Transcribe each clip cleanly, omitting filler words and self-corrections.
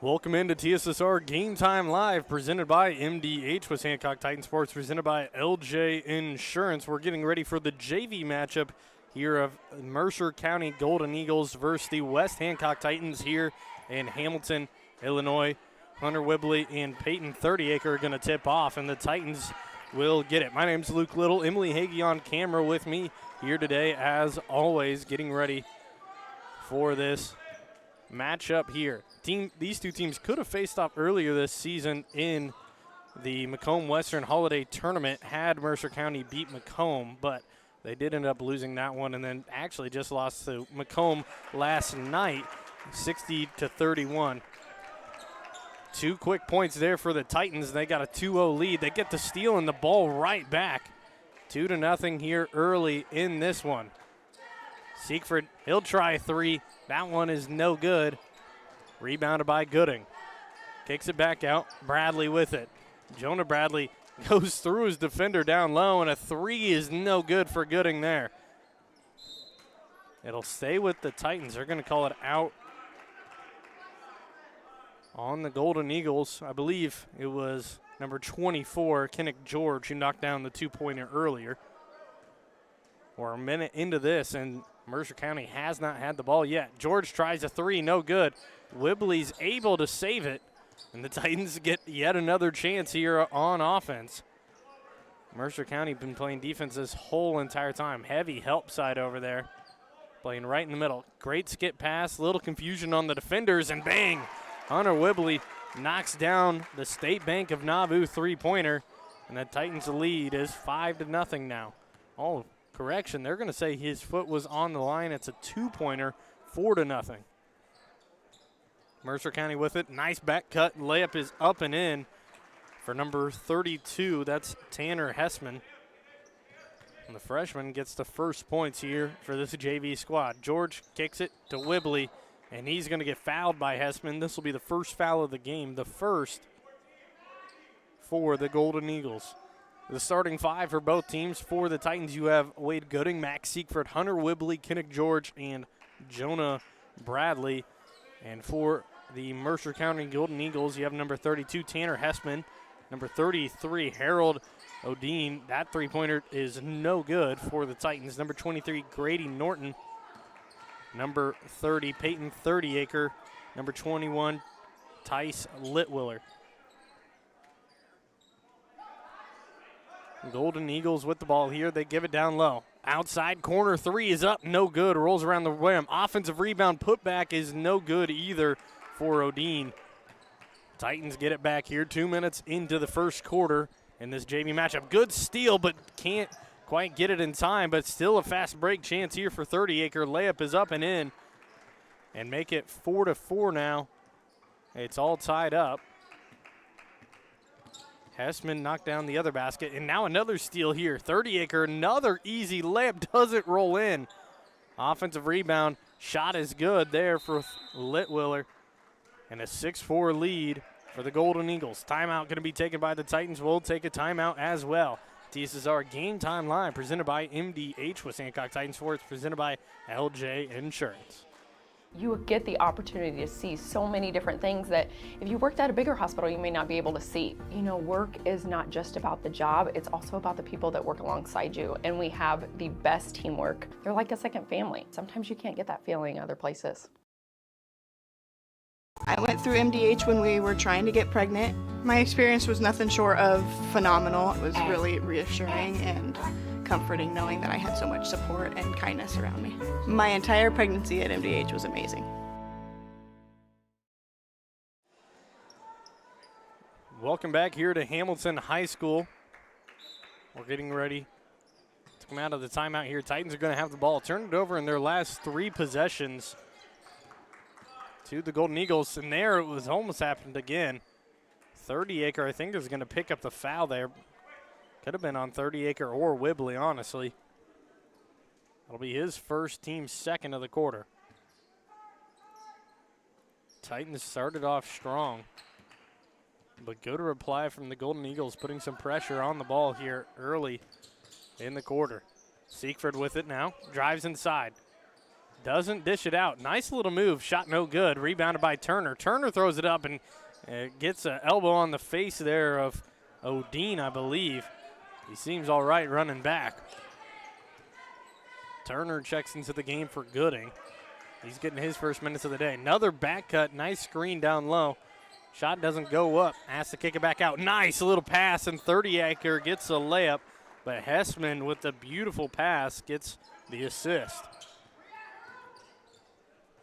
Welcome into TSSR Game Time Live, presented by MDH with Hancock Titan Sports, presented by LJ Insurance. We're getting ready for the JV matchup here of Mercer County Golden Eagles versus the West Hancock Titans here in Hamilton, Illinois. Hunter Whibley and Peyton 30acre are going to tip off, and the Titans will get it. My name's Luke Little. Emily Hagee on camera with me here today, as always, getting ready for this matchup here. These two teams could have faced off earlier this season in the Macomb Western Holiday Tournament had Mercer County beat Macomb, but they did end up losing that one and then actually just lost to Macomb last night, 60-31. 2 quick points there for the Titans. They got a 2-0 lead. They get the steal and the ball right back. 2-0 here early in this one. Siegfried, he'll try a three. That one is no good. Rebounded by Gooding. Kicks it back out. Bradley with it. Jonah Bradley goes through his defender down low, and a three is no good for Gooding there. It'll stay with the Titans. They're going to call it out on the Golden Eagles. I believe it was number 24, Kennick George, who knocked down the two-pointer earlier. We're a minute into this, and Mercer County has not had the ball yet. George tries a three, no good. Whibley's able to save it, and the Titans get yet another chance here on offense. Mercer County been playing defense this whole entire time. Heavy help side over there, playing right in the middle. Great skip pass, little confusion on the defenders, and bang! Hunter Whibley knocks down the State Bank of Nauvoo three-pointer, and the Titans' lead is 5-0 now. Oh, correction, they're going to say his foot was on the line. It's a two-pointer, 4-0. Mercer County with it. Nice back cut. Layup is up and in for number 32. That's Tanner Hessman. And the freshman gets the first points here for this JV squad. George kicks it to Whibley, and he's going to get fouled by Hessman. This will be the first foul of the game, the first for the Golden Eagles. The starting five for both teams. For the Titans, you have Wade Gooding, Max Siegfried, Hunter Whibley, Kennick George, and Jonah Bradley. And for the Mercer County Golden Eagles, you have number 32, Tanner Hessman, number 33, Harold Odine. That three-pointer is no good for the Titans. Number 23, Grady Norton. Number 30, Peyton 30acre. Number 21, Tice Litwiller. Golden Eagles with the ball here. They give it down low. Outside corner three is up, no good. Rolls around the rim. Offensive rebound putback is no good either for Odine. Titans get it back here 2 minutes into the first quarter in this JV matchup. Good steal, but can't quite get it in time, but still a fast break chance here for 30acre. Layup is up and in, and make it 4-4 now. It's all tied up. Hessman knocked down the other basket, and now another steal here. 30acre, another easy layup, doesn't roll in. Offensive rebound, shot is good there for Litwiller, and a 6-4 lead for the Golden Eagles. Timeout going to be taken by the Titans. We'll take a timeout as well. TSSR Game Time Live, presented by MDH with Hancock Titan Sports, presented by LJ Insurance. You get the opportunity to see so many different things that if you worked at a bigger hospital, you may not be able to see. You know, work is not just about the job, it's also about the people that work alongside you, and we have the best teamwork. They're like a second family. Sometimes you can't get that feeling other places. I went through MDH when we were trying to get pregnant. My experience was nothing short of phenomenal. It was really reassuring and comforting knowing that I had so much support and kindness around me. My entire pregnancy at MDH was amazing. Welcome back here to Hamilton High School. We're getting ready to come out of the timeout here. Titans are going to have the ball. Turn it over in their last 3 possessions to the Golden Eagles, and there it was almost happened again. 30acre, I think, is going to pick up the foul there. Could have been on 30acre or Whibley, honestly. That'll be his first, team second of the quarter. Titans started off strong, but good reply from the Golden Eagles, putting some pressure on the ball here early in the quarter. Siegfried with it now, drives inside. doesn't dish it out. Nice little move, shot no good, rebounded by Turner. Turner throws it up and gets an elbow on the face there of Odine, I believe. He seems all right running back. Turner checks into the game for Gooding. He's getting his first minutes of the day. Another back cut, nice screen down low. Shot doesn't go up, has to kick it back out. Nice little pass, and 30-acre gets a layup, but Hessman with the beautiful pass gets the assist.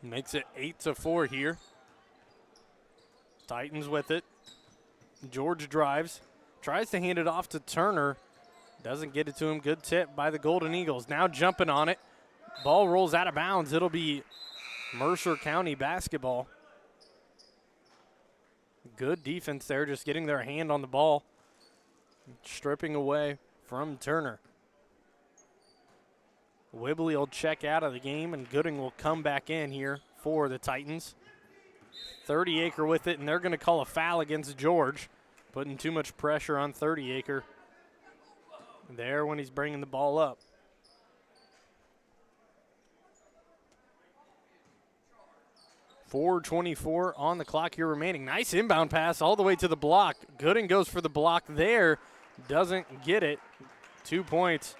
Makes it 8-4 here. Titans with it. George drives, tries to hand it off to Turner. Doesn't get it to him. Good tip by the Golden Eagles. Now jumping on it. Ball rolls out of bounds. It'll be Mercer County basketball. Good defense there, just getting their hand on the ball. Stripping away from Turner. Whibley will check out of the game, and Gooding will come back in here for the Titans. 30-acre with it, and they're going to call a foul against George, putting too much pressure on 30-acre there when he's bringing the ball up. .4:24 on the clock here remaining. Nice inbound pass all the way to the block. Gooding goes for the block there. Doesn't get it. 2 points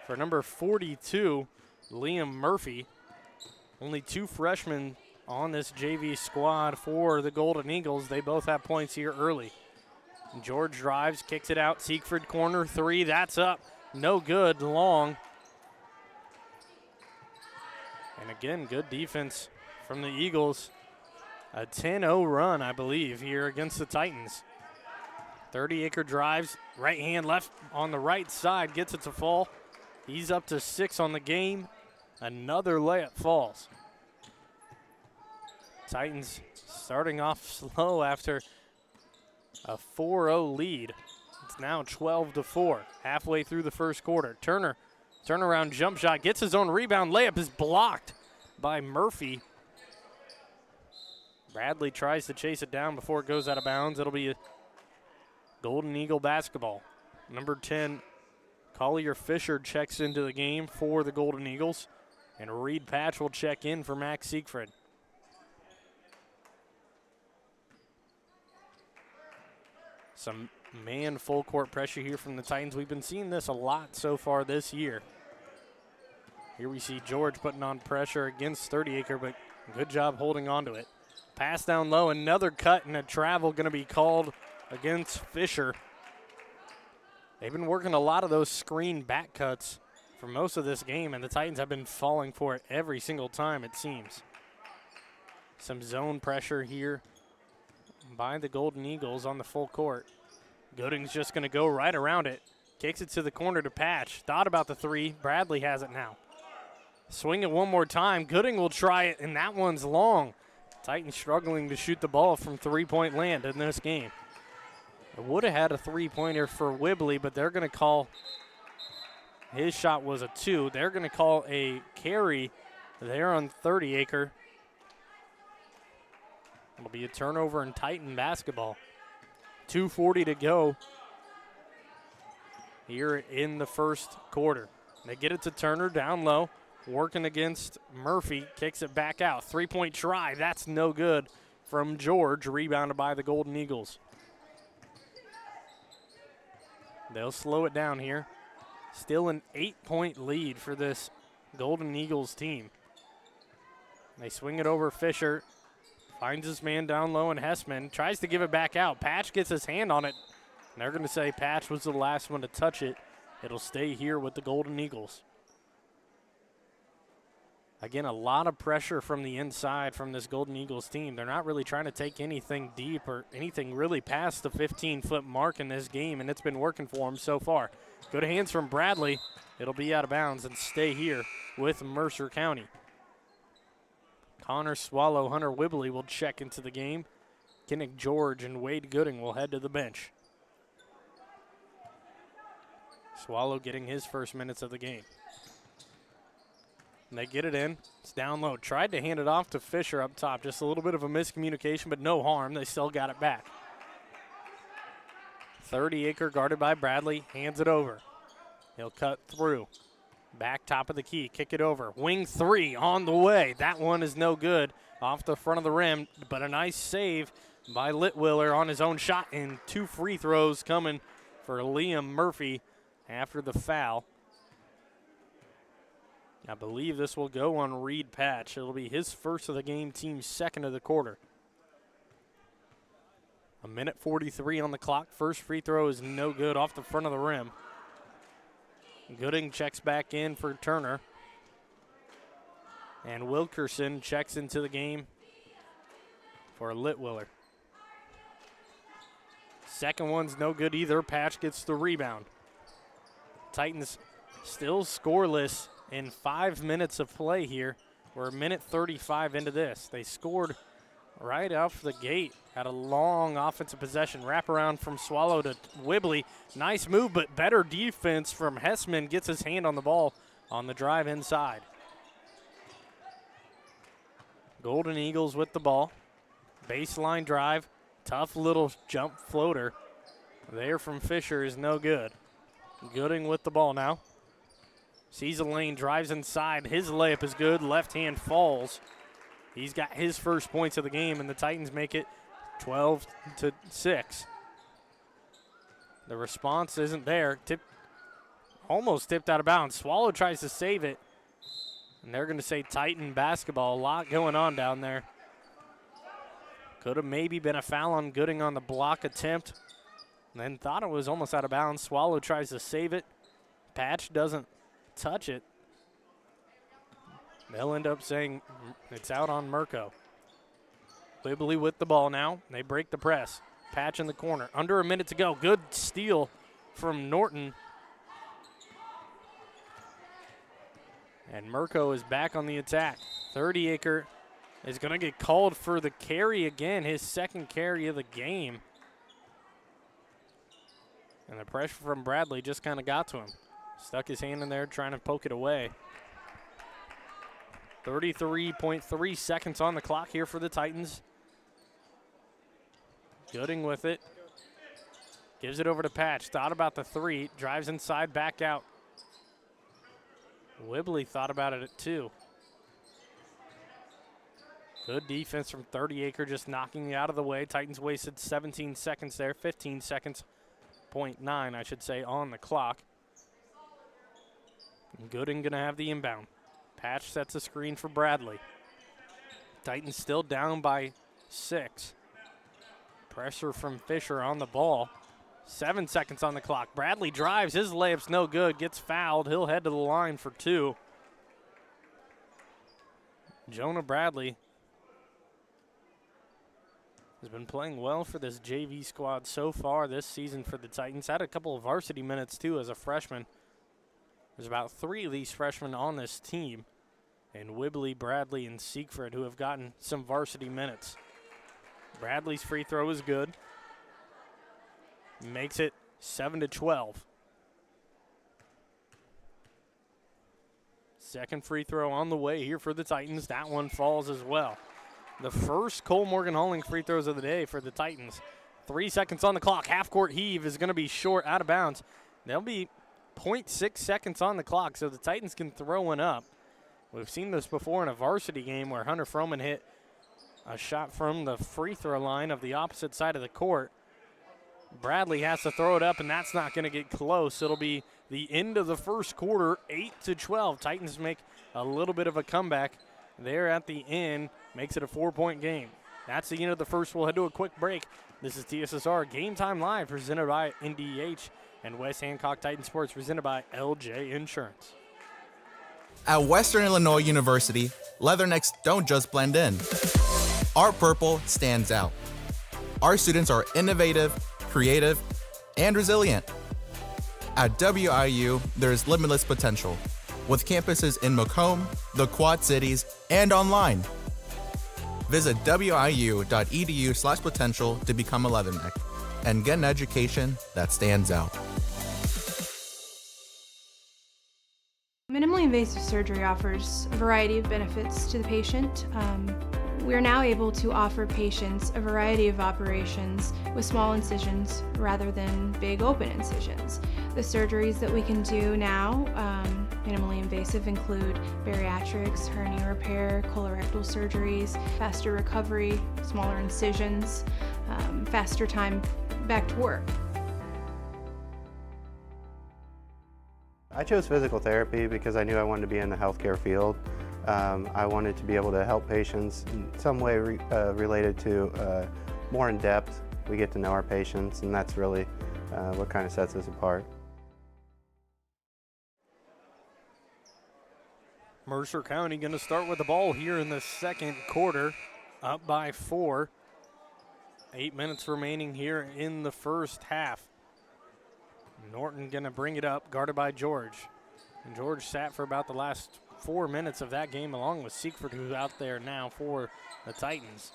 for number 42, Liam Murphy. Only two freshmen on this JV squad for the Golden Eagles. They both have points here early. George drives, kicks it out. Siegfried corner three. That's up. No good. Long. And again, good defense from the Eagles. A 10-0 run, I believe, here against the Titans. 30-acre drives, right hand, left on the right side, gets it to fall. He's up to 6 on the game. Another layup falls. Titans starting off slow after a 4-0 lead. It's now 12-4, halfway through the first quarter. Turner, turnaround jump shot, gets his own rebound. Layup is blocked by Murphy. Bradley tries to chase it down before it goes out of bounds. It'll be a Golden Eagle basketball. Number 10, Collier Fisher checks into the game for the Golden Eagles, and Reed Patch will check in for Max Siegfried. Some man full court pressure here from the Titans. We've been seeing this a lot so far this year. Here we see George putting on pressure against 30-acre, but good job holding on to it. Pass down low, another cut and a travel going to be called against Fisher. They've been working a lot of those screen back cuts for most of this game, and the Titans have been falling for it every single time, it seems. Some zone pressure here by the Golden Eagles on the full court. Gooding's just going to go right around it. Kicks it to the corner to Patch. Thought about the three. Bradley has it now. Swing it one more time. Gooding will try it, and that one's long. Titans struggling to shoot the ball from three-point land in this game. It would have had a three-pointer for Whibley, but they're going to call, his shot was a 2. They're going to call a carry there on 30-acre. It'll be a turnover in Titan basketball. 2:40 to go here in the first quarter. They get it to Turner down low, working against Murphy, kicks it back out. Three-point try, that's no good from George, rebounded by the Golden Eagles. They'll slow it down here. Still an 8-point lead for this Golden Eagles team. They swing it over Fisher. Finds his man down low, and Hessman tries to give it back out. Patch gets his hand on it. And they're going to say Patch was the last one to touch it. It'll stay here with the Golden Eagles. Again, a lot of pressure from the inside from this Golden Eagles team. They're not really trying to take anything deep or anything really past the 15-foot mark in this game, and it's been working for them so far. Good hands from Bradley. It'll be out of bounds and stay here with Mercer County. Connor Swallow, Hunter Whibley will check into the game. Kinnick George and Wade Gooding will head to the bench. Swallow getting his first minutes of the game. And they get it in. It's down low. Tried to hand it off to Fisher up top. Just a little bit of a miscommunication, but no harm. They still got it back. 30-acre guarded by Bradley. Hands it over. He'll cut through. Back top of the key, kick it over. Wing three on the way. That one is no good off the front of the rim, but a nice save by Litwiller on his own shot, and 2 free throws coming for Liam Murphy after the foul. I believe this will go on Reed Patch. It'll be his first of the game, team's second of the quarter. 1:43 on the clock. First free throw is no good off the front of the rim. Gooding checks back in for Turner. And Wilkerson checks into the game for Litwiller. Second one's no good either. Patch gets the rebound. Titans still scoreless in 5 minutes of play here. We're a minute 35 into this. They scored right off the gate at a long offensive possession. Wraparound from Swallow to Whibley. Nice move, but better defense from Hessman. Gets his hand on the ball on the drive inside. Golden Eagles with the ball. Baseline drive. Tough little jump floater there from Fisher is no good. Gooding with the ball now. Sees a lane, drives inside. His layup is good. Left hand falls. He's got his first points of the game, and the Titans make it 12-6. The response isn't there. Almost tipped out of bounds. Swallow tries to save it, and they're going to say Titan basketball. A lot going on down there. Could have maybe been a foul on Gooding on the block attempt, and then thought it was almost out of bounds. Swallow tries to save it. Patch doesn't touch it. They'll end up saying it's out on Mirko. Whibley with the ball now. They break the press. Patch in the corner. Under a minute to go. Good steal from Norton. And Mirko is back on the attack. 30-acre is going to get called for the carry again, his second carry of the game. And the pressure from Bradley just kind of got to him. Stuck his hand in there trying to poke it away. 33.3 seconds on the clock here for the Titans. Gooding with it. Gives it over to Patch. Thought about the three. Drives inside, back out. Whibley thought about it at 2. Good defense from 30-acre, just knocking it out of the way. Titans wasted 17 seconds there. 15 seconds, 0.9, I should say, on the clock. Gooding going to have the inbound. Patch sets a screen for Bradley. Titans still down by 6. Pressure from Fisher on the ball. 7 seconds on the clock. Bradley drives. His layup's no good. Gets fouled. He'll head to the line for 2. Jonah Bradley has been playing well for this JV squad so far this season for the Titans. Had a couple of varsity minutes, too, as a freshman. There's about 3 of these freshmen on this team, and Whibley, Bradley, and Siegfried, who have gotten some varsity minutes. Bradley's free throw is good. Makes it 7-12. Second free throw on the way here for the Titans. That one falls as well. The first Cole Morgan Halling free throws of the day for the Titans. 3 seconds on the clock. Half-court heave is going to be short, out of bounds. There'll be 0.6 seconds on the clock, so the Titans can throw one up. We've seen this before in a varsity game where Hunter Froman hit a shot from the free throw line of the opposite side of the court. Bradley has to throw it up, and that's not going to get close. It'll be the end of the first quarter, 8-12. Titans make a little bit of a comeback there at the end. Makes it a 4-point game. That's the end of the first. We'll head to a quick break. This is TSSR Game Time Live, presented by NDH, and West Hancock Titan Sports, presented by LJ Insurance. At Western Illinois University, leathernecks don't just blend in. Our purple stands out. Our students are innovative, creative, and resilient. At WIU, there's limitless potential, with campuses in Macomb, the Quad Cities, and online. Visit wiu.edu/potential to become a leatherneck and get an education that stands out. Minimally invasive surgery offers a variety of benefits to the patient. We're now able to offer patients a variety of operations with small incisions rather than big open incisions. The surgeries that we can do now Minimally invasive include bariatrics, hernia repair, colorectal surgeries, faster recovery, smaller incisions, faster time back to work. I chose physical therapy because I knew I wanted to be in the healthcare field. I wanted to be able to help patients in some way related to more in depth. We get to know our patients, and that's really what kind of sets us apart. Mercer County going to start with the ball here in the second quarter, up by 4. 8 minutes remaining here in the first half. Norton going to bring it up, guarded by George. And George sat for about the last 4 minutes of that game, along with Siegfried, who's out there now for the Titans.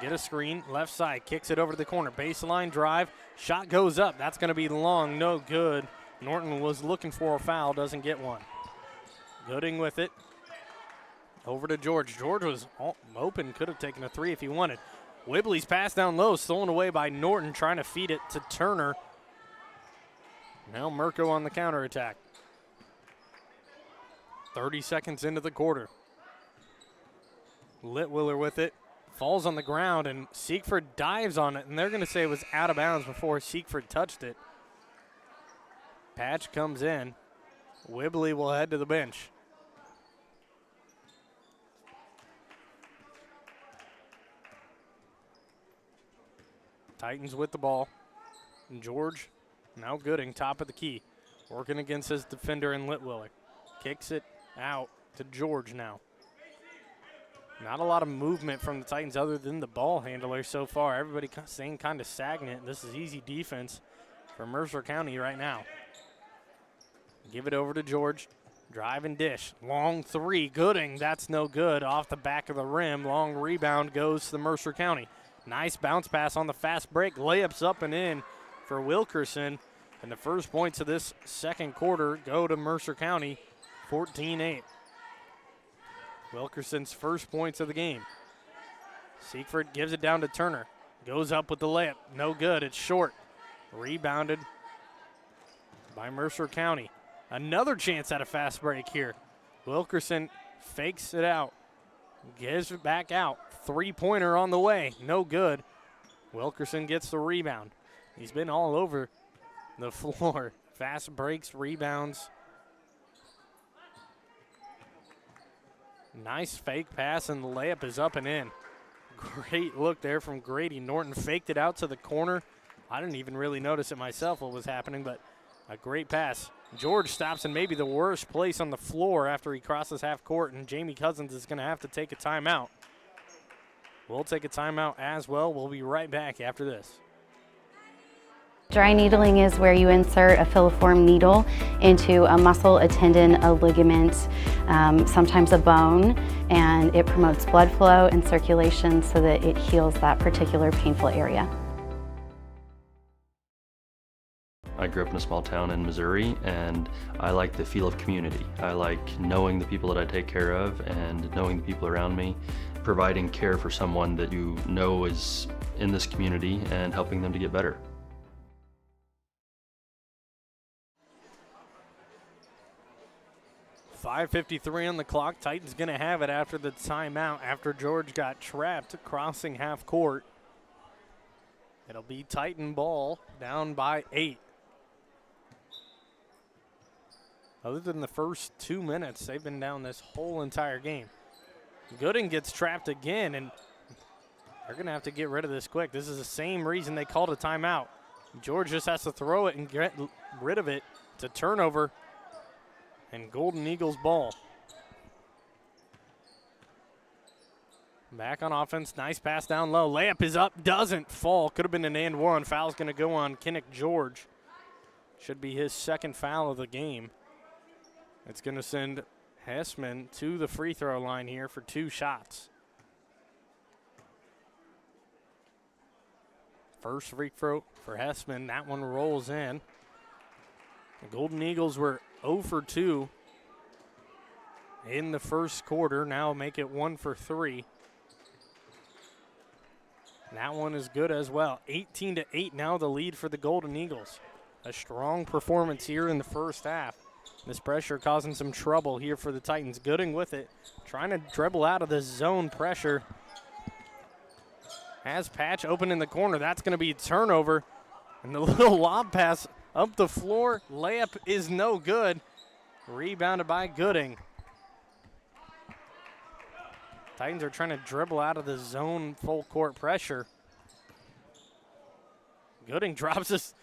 Get a screen, left side, kicks it over to the corner. Baseline drive, shot goes up. That's going to be long, no good. Norton was looking for a foul, doesn't get one. Gooding with it. Over to George. George was open, could have taken a 3 if he wanted. Whibley's pass down low, stolen away by Norton, trying to feed it to Turner. Now Mirko on the counterattack. 30 seconds into the quarter. Litwiller with it. Falls on the ground, and Siegfried dives on it, and they're going to say it was out of bounds before Siegfried touched it. Patch comes in. Whibley will head to the bench. Titans with the ball. And George, now Gooding, top of the key. Working against his defender in Litwiller. Kicks it out to George now. Not a lot of movement from the Titans other than the ball handler so far. Everybody staying kind of stagnant. This is easy defense for Mercer County right now. Give it over to George. Drive and dish. Long 3. Gooding. That's no good. Off the back of the rim. Long rebound goes to Mercer County. Nice bounce pass on the fast break. Layups up and in for Wilkerson. And the first points of this second quarter go to Mercer County, 14-8. Wilkerson's first points of the game. Siegfried gives it down to Turner. Goes up with the layup. No good. It's short. Rebounded by Mercer County. Another chance at a fast break here. Wilkerson fakes it out. Gives it back out. Three-pointer on the way. No good. Wilkerson gets the rebound. He's been all over the floor. Fast breaks, rebounds. Nice fake pass, and the layup is up and in. Great look there from Grady. Norton faked it out to the corner. I didn't even really notice it myself what was happening, but a great pass. George stops in maybe the worst place on the floor after he crosses half court, and Jamie Cousins is going to have to take a timeout. We'll take a timeout as well. We'll be right back after this. Dry needling is where you insert a filiform needle into a muscle, a tendon, a ligament, sometimes a bone, and it promotes blood flow and circulation so that it heals that particular painful area. I grew up in a small town in Missouri, and I like the feel of community. I like knowing the people that I take care of and knowing the people around me, providing care for someone that you know is in this community and helping them to get better. .5:53 on the clock. Titans going to have it after the timeout after George got trapped crossing half court. It'll be Titan ball, down by 8. Other than the first 2 minutes, they've been down this whole entire game. Gooding gets trapped again, and they're going to have to get rid of this quick. This is the same reason they called a timeout. George just has to throw it and get rid of it. It's a turnover, and Golden Eagles ball. Back on offense, nice pass down low. Layup is up, doesn't fall. Could have been an and one. Foul's going to go on Kinnick George. Should be his second foul of the game. It's going to send Hessman to the free throw line here for 2 shots. First free throw for Hessman. That one rolls in. The Golden Eagles were 0 for 2 in the first quarter. Now make it 1 for 3. That one is good as well. 18-8 now the lead for the Golden Eagles. A strong performance here in the first half. This pressure causing some trouble here for the Titans. Gooding with it, trying to dribble out of the zone pressure. Has Patch open in the corner. That's going to be a turnover. And the little lob pass up the floor. Layup is no good. Rebounded by Gooding. Titans are trying to dribble out of the zone full court pressure. Gooding drops his,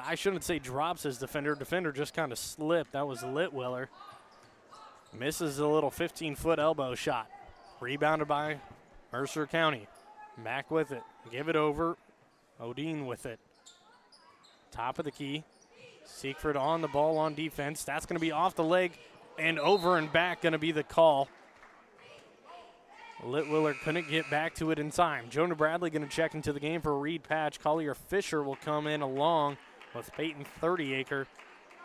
I shouldn't say drops his defender. Defender just kind of slipped. That was Litwiller. Misses a little 15-foot elbow shot. Rebounded by Mercer County. Back with it. Give it over. Odine with it. Top of the key. Siegfried on the ball on defense. That's going to be off the leg and over and back going to be the call. Litwiller couldn't get back to it in time. Jonah Bradley going to check into the game for Reed Patch. Collier Fisher will come in along with Peyton 30acre,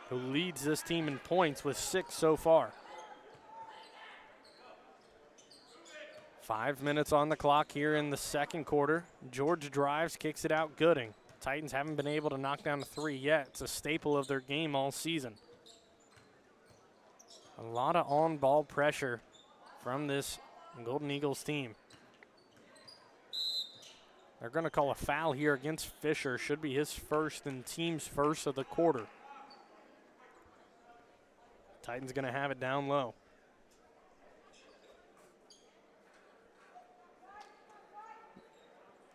who leads this team in points with 6 so far. 5 minutes on the clock here in the second quarter. George drives, kicks it out. Gooding. Titans haven't been able to knock down a 3 yet. It's a staple of their game all season. A lot of on-ball pressure from this Golden Eagles team. They're going to call a foul here against Fisher. Should be his first and team's first of the quarter. Titans going to have it down low.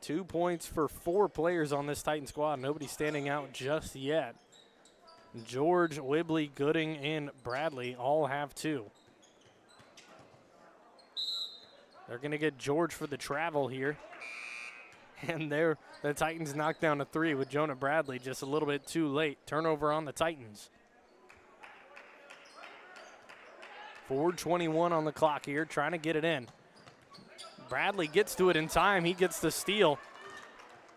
Two points for 4 players on this Titan squad. Nobody standing out just yet. George, Wibley, Gooding, and Bradley all have 2. They're going to get George for the travel here. And there, the Titans knocked down a 3 with Jonah Bradley just a little bit too late. Turnover on the Titans. 4:21 on the clock here, trying to get it in. Bradley gets to it in time. He gets the steal.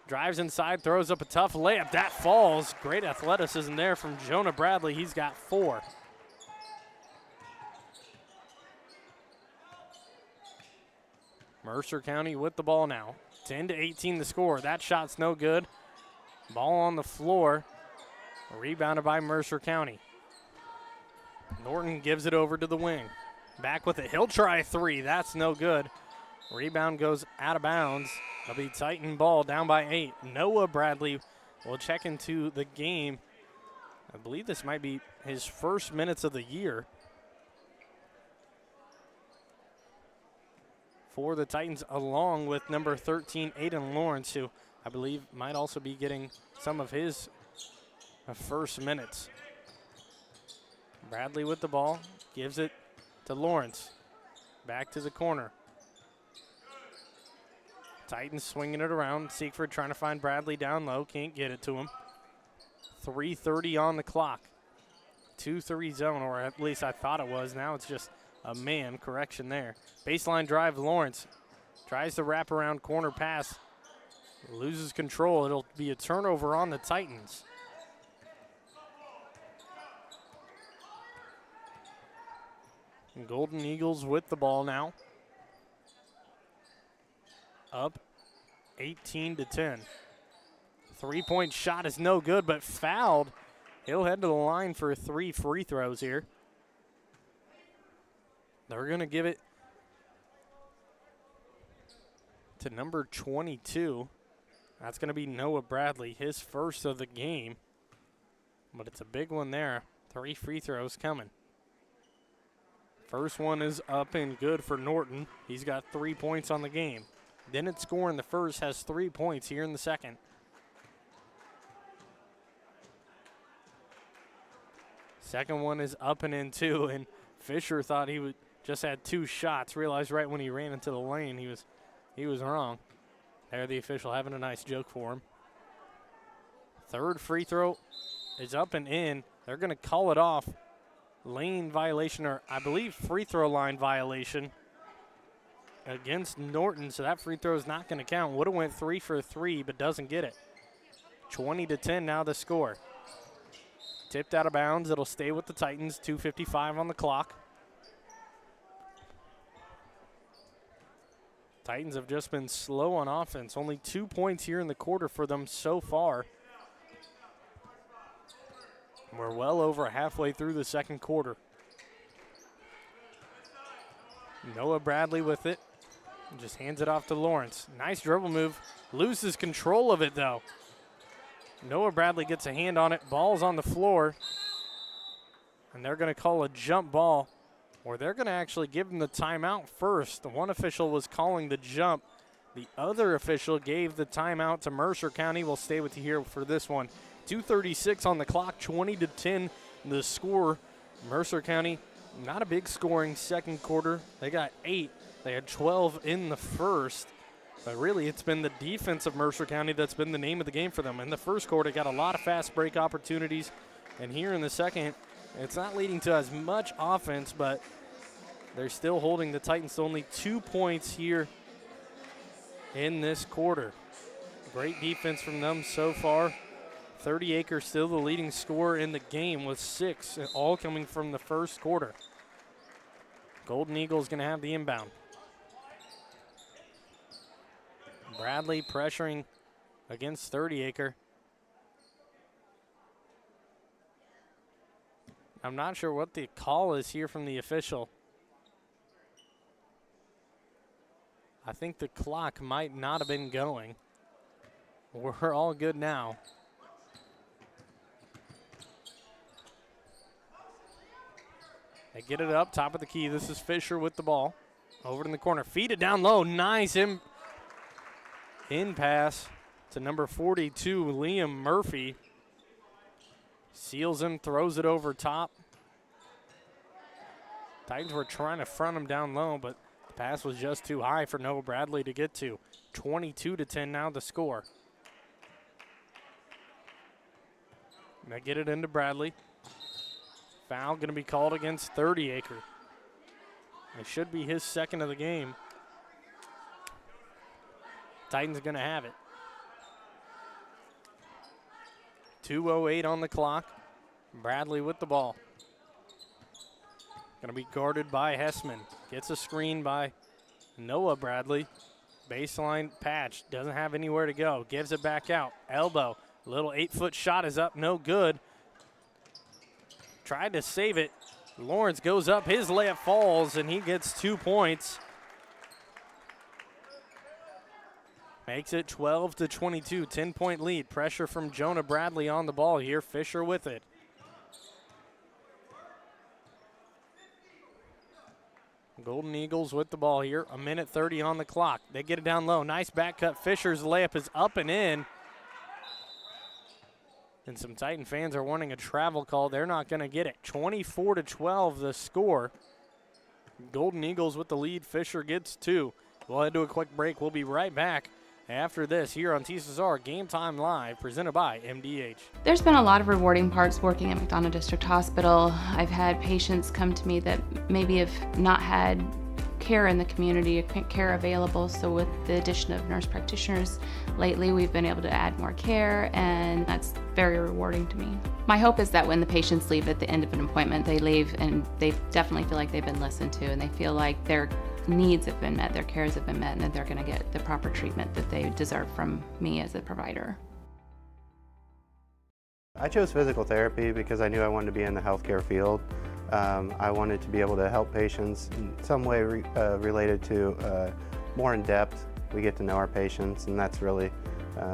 Drives inside, throws up a tough layup. That falls. Great athleticism there from Jonah Bradley. He's got 4. Mercer County with the ball now. 10-18 the score. That shot's no good. Ball on the floor. Rebounded by Mercer County. Norton gives it over to the wing. Back with it. He'll try a 3. That's no good. Rebound goes out of bounds. It'll be Titan ball down by 8. Noah Bradley will check into the game. I believe this might be his first minutes of the year for the Titans, along with number 13, Aiden Lawrence, who I believe might also be getting some of his first minutes. Bradley with the ball, gives it to Lawrence. Back to the corner. Titans swinging it around. Siegfried trying to find Bradley down low. Can't get it to him. 3:30 on the clock. 2-3 zone, or at least I thought it was. Now it's just a man. Correction there. Baseline drive, Lawrence. Tries to wrap around corner pass. Loses control. It'll be a turnover on the Titans. And Golden Eagles with the ball now. Up 18-10. 3-point shot is no good, but fouled. He'll head to the line for 3 free throws here. They're going to give it to number 22. That's going to be Noah Bradley, his first of the game. But it's a big one there. 3 free throws coming. First one is up and good for Norton. He's got 3 points on the game. Didn't score in the first, has 3 points here in the second. Second one is up and in too, and Fisher thought he would just had 2 shots. Realized right when he ran into the lane he was wrong. There the official having a nice joke for him. Third free throw is up and in. They're going to call it off. Lane violation, or I believe free throw line violation against Norton, so that free throw is not going to count. Would have went 3 for 3, but doesn't get it. 20-10 now the score. Tipped out of bounds. It'll stay with the Titans. 2:55 on the clock. Titans have just been slow on offense. Only 2 points here in the quarter for them so far. We're well over halfway through the second quarter. Noah Bradley with it. Just hands it off to Lawrence. Nice dribble move. Loses control of it, though. Noah Bradley gets a hand on it. Ball's on the floor. And they're going to call a jump ball, or they're going to actually give him the timeout first. The one official was calling the jump. The other official gave the timeout to Mercer County. We'll stay with you here for this one. 2:36 on the clock, 20-10 the score. Mercer County, not a big scoring second quarter. They got 8. They had 12 in the first. But really, it's been the defense of Mercer County that's been the name of the game for them. In the first quarter, got a lot of fast break opportunities. And here in the second, it's not leading to as much offense, but they're still holding the Titans to only 2 points here in this quarter. Great defense from them so far. 30 Acres still the leading scorer in the game with 6, all coming from the first quarter. Golden Eagles going to have the inbound. Bradley pressuring against 30 Acre. I'm not sure what the call is here from the official. I think the clock might not have been going. We're all good now. They get it up, top of the key. This is Fisher with the ball. Over in the corner, feed it down low. Nice in pass to number 42, Liam Murphy. Seals him, throws it over top. Titans were trying to front him down low, but the pass was just too high for Noah Bradley to get to. 22-10 now the score. They get it into Bradley. Foul going to be called against 30 Acre. It should be his second of the game. Titans going to have it. 2:08 on the clock. Bradley with the ball. Going to be guarded by Hessman. Gets a screen by Noah Bradley. Baseline patch. Doesn't have anywhere to go. Gives it back out. Elbow. Little 8-foot shot is up. No good. Tried to save it. Lawrence goes up. His layup falls, and he gets 2 points. Makes it 12-22. 10-point lead. Pressure from Jonah Bradley on the ball here. Fisher with it. Golden Eagles with the ball here. 1:30 on the clock. They get it down low. Nice back cut. Fisher's layup is up and in. And some Titan fans are wanting a travel call. They're not going to get it. 24-12 the score. Golden Eagles with the lead. Fisher gets 2. We'll head to a quick break. We'll be right back after this here on TSSR Game Time Live, presented by MDH. There's been a lot of rewarding parts working at McDonough District Hospital. I've had patients come to me that maybe have not had care in the community, care available. So with the addition of nurse practitioners lately, we've been able to add more care, and that's very rewarding to me. My hope is that when the patients leave at the end of an appointment, they leave and they definitely feel like they've been listened to, and they feel like their needs have been met, their cares have been met, and that they're going to get the proper treatment that they deserve from me as a provider. I chose physical therapy because I knew I wanted to be in the healthcare field. I wanted to be able to help patients in some way related to more in depth. We get to know our patients, and that's really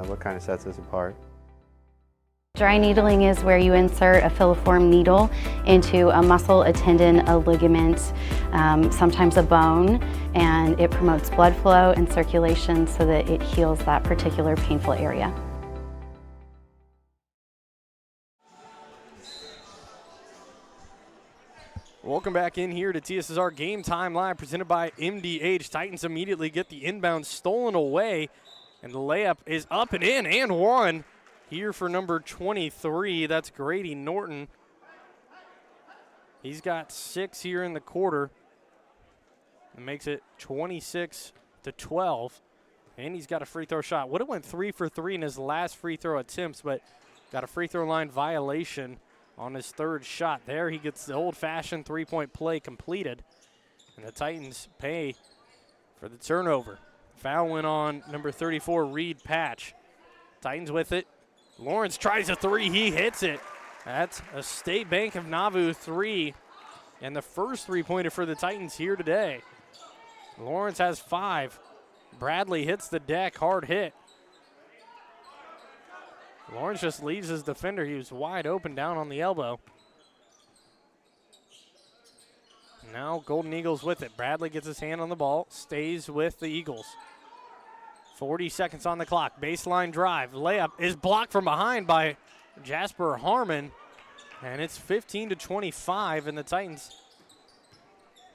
what kind of sets us apart. Dry needling is where you insert a filiform needle into a muscle, a tendon, a ligament, sometimes a bone, and it promotes blood flow and circulation so that it heals that particular painful area. Welcome back in here to TSSR Game Time Live, presented by MDH. Titans immediately get the inbound stolen away, and the layup is up and in and one here for number 23. That's Grady Norton. He's got 6 here in the quarter. It makes it 26-12, and he's got a free throw shot. Would have went 3 for 3 in his last free throw attempts, but got a free throw line violation on his third shot. There he gets the old-fashioned three-point play completed, and the Titans pay for the turnover. Foul went on number 34, Reed Patch. Titans with it. Lawrence tries a 3. He hits it. That's a State Bank of Nauvoo 3, and the first three-pointer for the Titans here today. Lawrence has 5. Bradley hits the deck, hard hit. Lawrence just leaves his defender. He was wide open down on the elbow. Now Golden Eagles with it. Bradley gets his hand on the ball, stays with the Eagles. 40 seconds on the clock. Baseline drive. Layup is blocked from behind by Jasper Harmon. And it's 15-25, and the Titans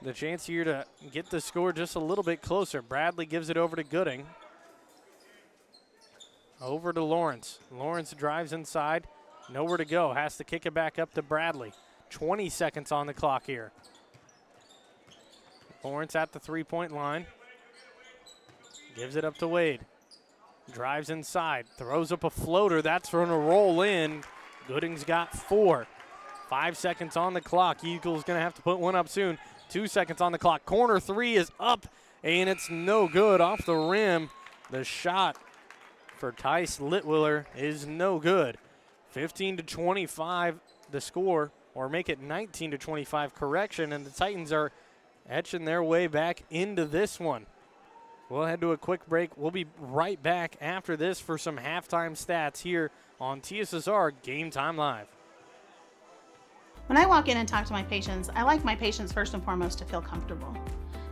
the chance here to get the score just a little bit closer. Bradley gives it over to Gooding. Over to Lawrence. Lawrence drives inside. Nowhere to go. Has to kick it back up to Bradley. 20 seconds on the clock here. Lawrence at the three-point line. Gives it up to Wade. Drives inside. Throws up a floater. That's going to roll in. Gooding's got 4. 5 seconds on the clock. Eagles going to have to put one up soon. 2 seconds on the clock. Corner 3 is up, and it's no good. Off the rim. The shot for Tice Litwiller is no good. 15-25 the score, or make it 19-25 correction, and the Titans are etching their way back into this one. We'll head to a quick break. We'll be right back after this for some halftime stats here on TSSR Game Time Live. When I walk in and talk to my patients, I like my patients first and foremost to feel comfortable.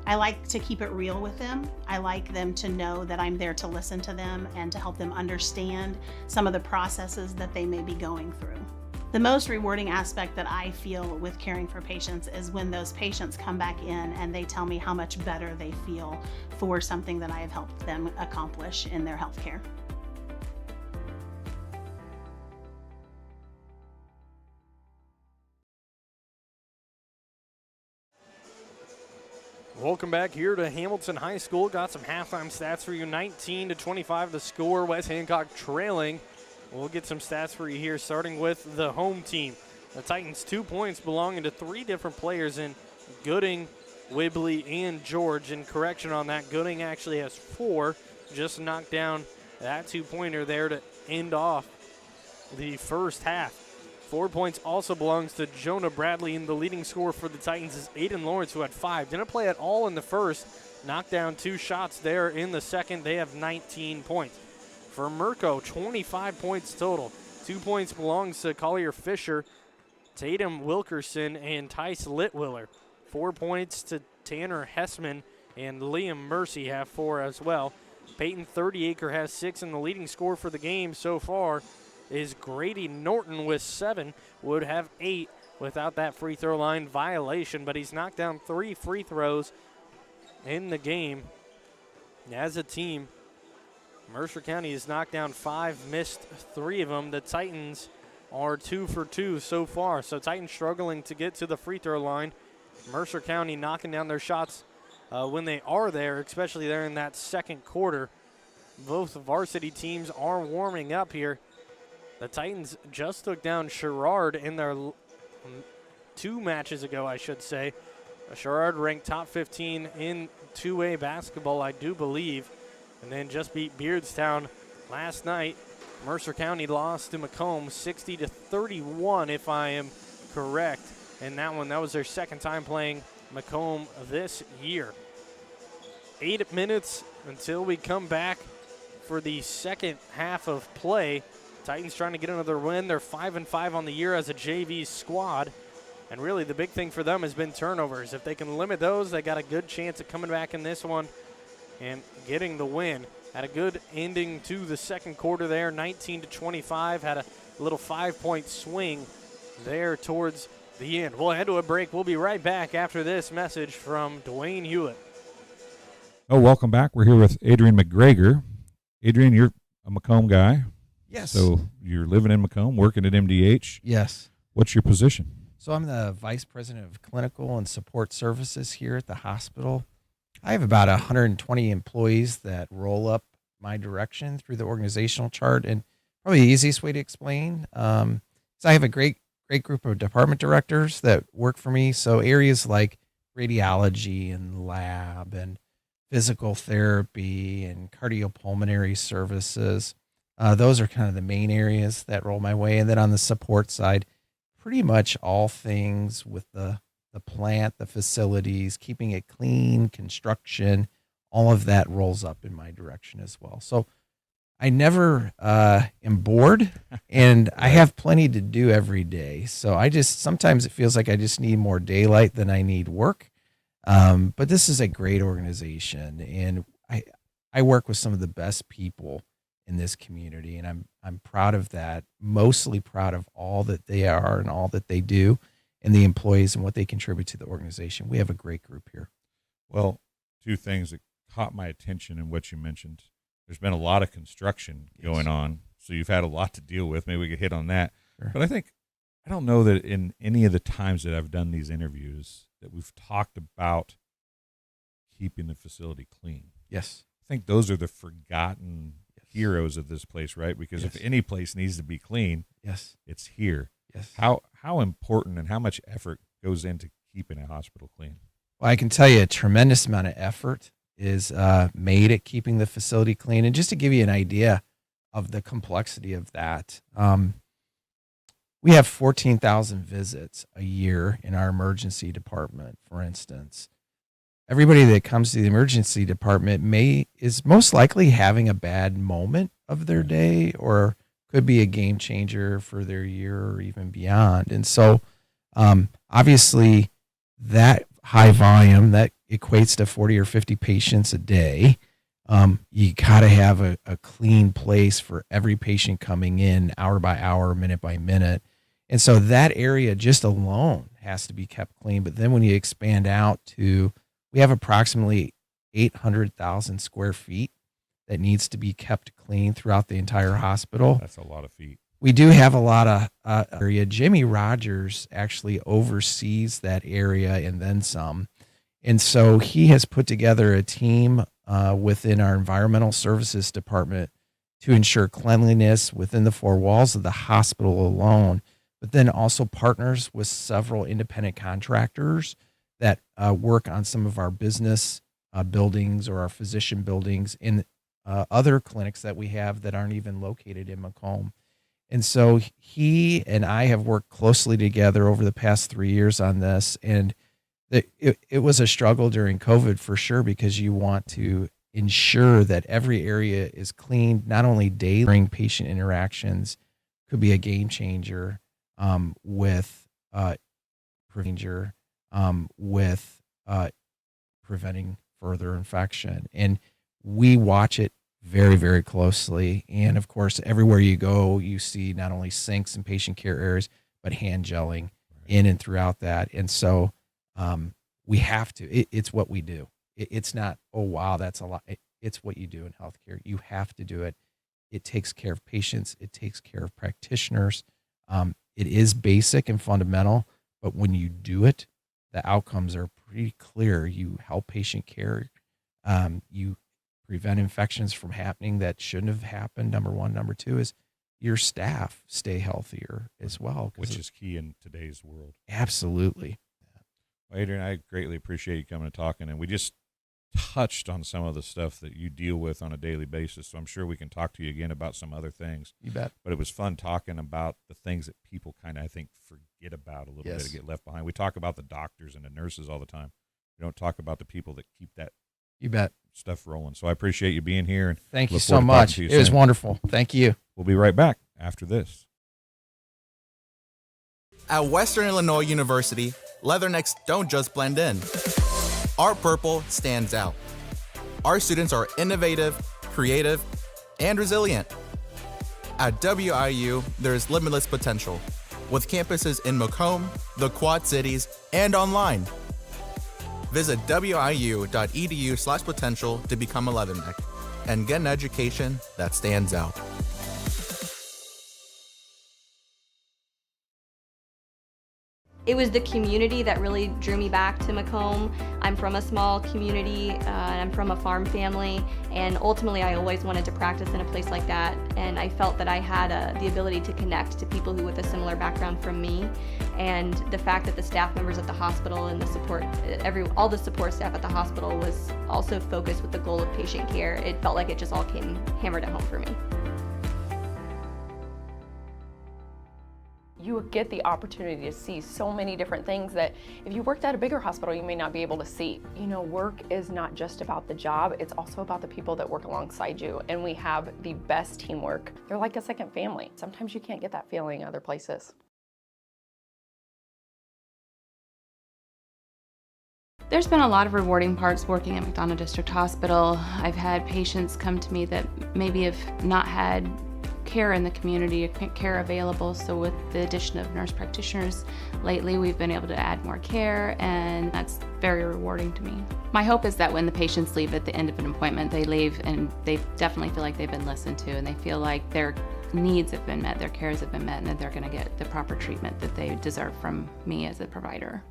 I like to keep it real with them. I like them to know that I'm there to listen to them and to help them understand some of the processes that they may be going through. The most rewarding aspect that I feel with caring for patients is when those patients come back in and they tell me how much better they feel for something that I have helped them accomplish in their health care. Welcome back here to Hamilton High School. Got some halftime stats for you. 19-25 the score. West Hancock trailing. We'll get some stats for you here, starting with the home team. The Titans 2 points belonging to 3 different players in Gooding, Wibley, and George. And correction on that, Gooding actually has 4. Just knocked down that 2-pointer there to end off the first half. 4 points also belongs to Jonah Bradley, and the leading scorer for the Titans is Aiden Lawrence, who had 5. Didn't play at all in the first. Knocked down 2 shots there in the second. They have 19 points. For Merco, 25 points total. 2 points belongs to Collier Fisher, Tatum Wilkerson, and Tice Litwiller. 4 points to Tanner Hessman and Liam Mercy have 4 as well. Peyton 30acre has 6, and the leading scorer for the game so far is Grady Norton with 7, would have 8 without that free throw line violation, but he's knocked down 3 free throws in the game. As a team, Mercer County has knocked down 5, missed 3 of them. The Titans are 2 for 2 so far, so Titans struggling to get to the free throw line. Mercer County knocking down their shots when they are there, especially there in that second quarter. Both varsity teams are warming up here. The Titans just took down Sherrard in their 2 matches ago, I should say. Sherrard ranked top 15 in 2A basketball, I do believe, and then just beat Beardstown last night. Mercer County lost to Macomb 60-31, if I am correct. And that was their second time playing Macomb this year. 8 minutes until we come back for the second half of play. Titans trying to get another win. They're 5-5 on the year as a JV squad. And really the big thing for them has been turnovers. If they can limit those, they got a good chance of coming back in this one and getting the win. Had a good ending to the second quarter there, 19-25. Had a little 5-point swing there towards the end. We'll head to a break. We'll be right back after this message from Dwayne Hulett. Oh, welcome back. We're here with Adrian McGregor. Adrian, you're a Macomb guy. Yes. So you're living in Macomb, working at MDH. Yes. What's your position? So I'm the Vice President of Clinical and Support Services here at the hospital. I have about 120 employees that roll up my direction through the organizational chart. And probably the easiest way to explain is I have a great group of department directors that work for me. So areas like radiology and lab and physical therapy and cardiopulmonary services, those are kind of the main areas that roll my way. And then on the support side, pretty much all things with the plant, the facilities, keeping it clean, construction, all of that rolls up in my direction as well. So I never am bored, and I have plenty to do every day. So sometimes it feels like I just need more daylight than I need work. But this is a great organization, and I work with some of the best people in this community, and I'm proud of that. Mostly proud of all that they are and all that they do, and the employees and what they contribute to the organization. We have a great group here. Well, two things that caught my attention in what you mentioned. There's been a lot of construction going on, so you've had a lot to deal with. Maybe we could hit on that. Sure. But I don't know that in any of the times that I've done these interviews that we've talked about keeping the facility clean. Yes. I think those are the forgotten heroes of this place, right? Because if any place needs to be clean, it's here. Yes. How important and how much effort goes into keeping a hospital clean? Well, I can tell you a tremendous amount of effort is made at keeping the facility clean. And just to give you an idea of the complexity of that, we have 14,000 visits a year in our emergency department, for instance. Everybody that comes to the emergency department is most likely having a bad moment of their day, or could be a game changer for their year or even beyond. And so obviously that high volume, that equates to 40 or 50 patients a day. You got to have a clean place for every patient coming in, hour by hour, minute by minute. And so that area just alone has to be kept clean. But then when you expand out to, we have approximately 800,000 square feet that needs to be kept clean throughout the entire hospital. That's a lot of feet. We do have a lot of area. Jimmy Rogers actually oversees that area and then some. And so he has put together a team within our environmental services department to ensure cleanliness within the four walls of the hospital alone, but then also partners with several independent contractors that work on some of our business buildings or our physician buildings in other clinics that we have that aren't even located in Macomb. And so he and I have worked closely together over the past 3 years on this. And it was a struggle during COVID for sure, because you want to ensure that every area is cleaned, not only daily during patient interactions, could be a game changer with preventing further infection. And we watch it very, very closely. And of course, everywhere you go, you see not only sinks and patient care areas, but hand gelling in and throughout that. And so we have to, it's what we do. It's not, oh, wow, that's a lot. It's what you do in healthcare. You have to do it. It takes care of patients. It takes care of practitioners. It is basic and fundamental, but when you do it, the outcomes are pretty clear. You help patient care. You prevent infections from happening that shouldn't have happened. Number one. Number two is your staff stay healthier as well. Which is key in today's world. Absolutely. Well, Adrian, I greatly appreciate you coming and talking. And we just touched on some of the stuff that you deal with on a daily basis. So I'm sure we can talk to you again about some other things. You bet. But it was fun talking about the things that people kind of, I think, forget about a little bit, to get left behind. We talk about the doctors and the nurses all the time. We don't talk about the people that keep that stuff rolling. So I appreciate you being here. And thank you so much. It was wonderful. Thank you. We'll be right back after this. At Western Illinois University, leathernecks don't just blend in. Our purple stands out. Our students are innovative, creative, and resilient. At WIU, there is limitless potential, with campuses in Macomb, the Quad Cities, and online. Visit wiu.edu/potential to become a leatherneck and get an education that stands out. It was the community that really drew me back to Macomb. I'm from a small community, and I'm from a farm family, and ultimately I always wanted to practice in a place like that, and I felt that I had the ability to connect to people who with a similar background from me, and the fact that the staff members at the hospital and the support, all the support staff at the hospital was also focused with the goal of patient care. It felt like it just all came hammered at home for me. You You get the opportunity to see so many different things that if you worked at a bigger hospital, you may not be able to see. You know, work is not just about the job, it's also about the people that work alongside you, and we have the best teamwork. They're like a second family. Sometimes you can't get that feeling other places. There's been a lot of rewarding parts working at McDonough District Hospital. I've had patients come to me that maybe have not had care in the community, care available, so with the addition of nurse practitioners lately, we've been able to add more care, and that's very rewarding to me. My hope is that when the patients leave at the end of an appointment, they leave and they definitely feel like they've been listened to, and they feel like their needs have been met, their cares have been met, and that they're going to get the proper treatment that they deserve from me as a provider.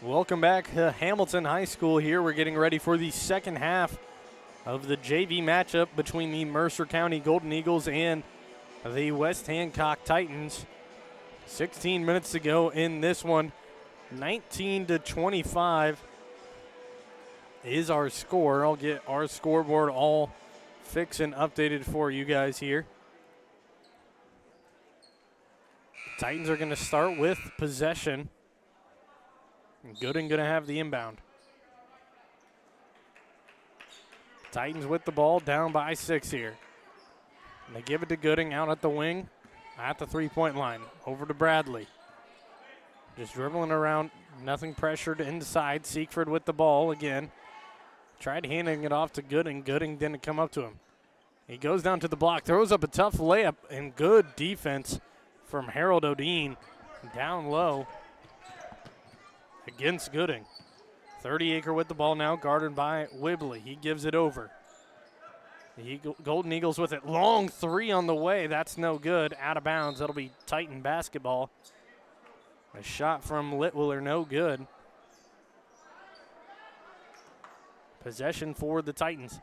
Welcome back to Hamilton High School here. We're getting ready for the second half of the JV matchup between the Mercer County Golden Eagles and the West Hancock Titans. 16 minutes to go in this one. 19-25 is our score. I'll get our scoreboard all fixed and updated for you guys here. Titans are going to start with possession. Gooden going to have the inbound. Titans with the ball, down by 6 here. And they give it to Gooding out at the wing, at the three-point line. Over to Bradley. Just dribbling around, nothing pressured inside. Siegfried with the ball again. Tried handing it off to Gooding. Gooding didn't come up to him. He goes down to the block, throws up a tough layup, and good defense from Harold Odine. Down low against Gooding. 30-acre with the ball now, guarded by Whibley. He gives it over. The Golden Eagles with it. Long three on the way. That's no good. Out of bounds. That'll be Titan basketball. A shot from Litwiller, no good. Possession for the Titans.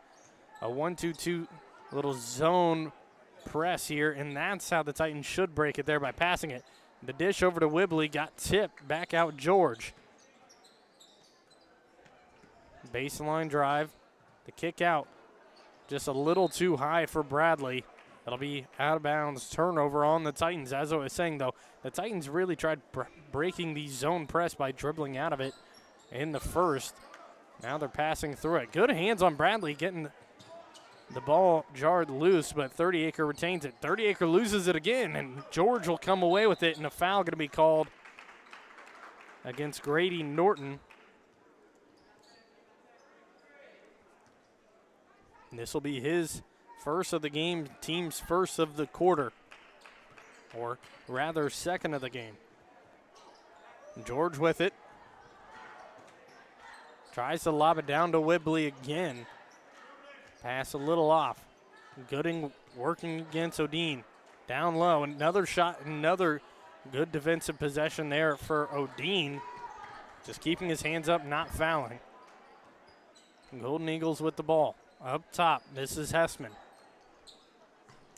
A 1-2-2 little zone press here, and that's how the Titans should break it there by passing it. The dish over to Whibley got tipped. Back out George. Baseline drive. The kick out. Just a little too high for Bradley. That'll be out of bounds. Turnover on the Titans. As I was saying, though, the Titans really tried breaking the zone press by dribbling out of it in the first. Now they're passing through it. Good hands on Bradley, getting the ball jarred loose, but 30-acre retains it. 30-acre loses it again, and George will come away with it, and a foul going to be called against Grady Norton. This will be his first of the game, team's first of the quarter, or rather second of the game. George with it. Tries to lob it down to Whibley again. Pass a little off. Gooding working against Odine. Down low, another shot, another good defensive possession there for Odine. Just keeping his hands up, not fouling. Golden Eagles with the ball. Up top, this is Hessman.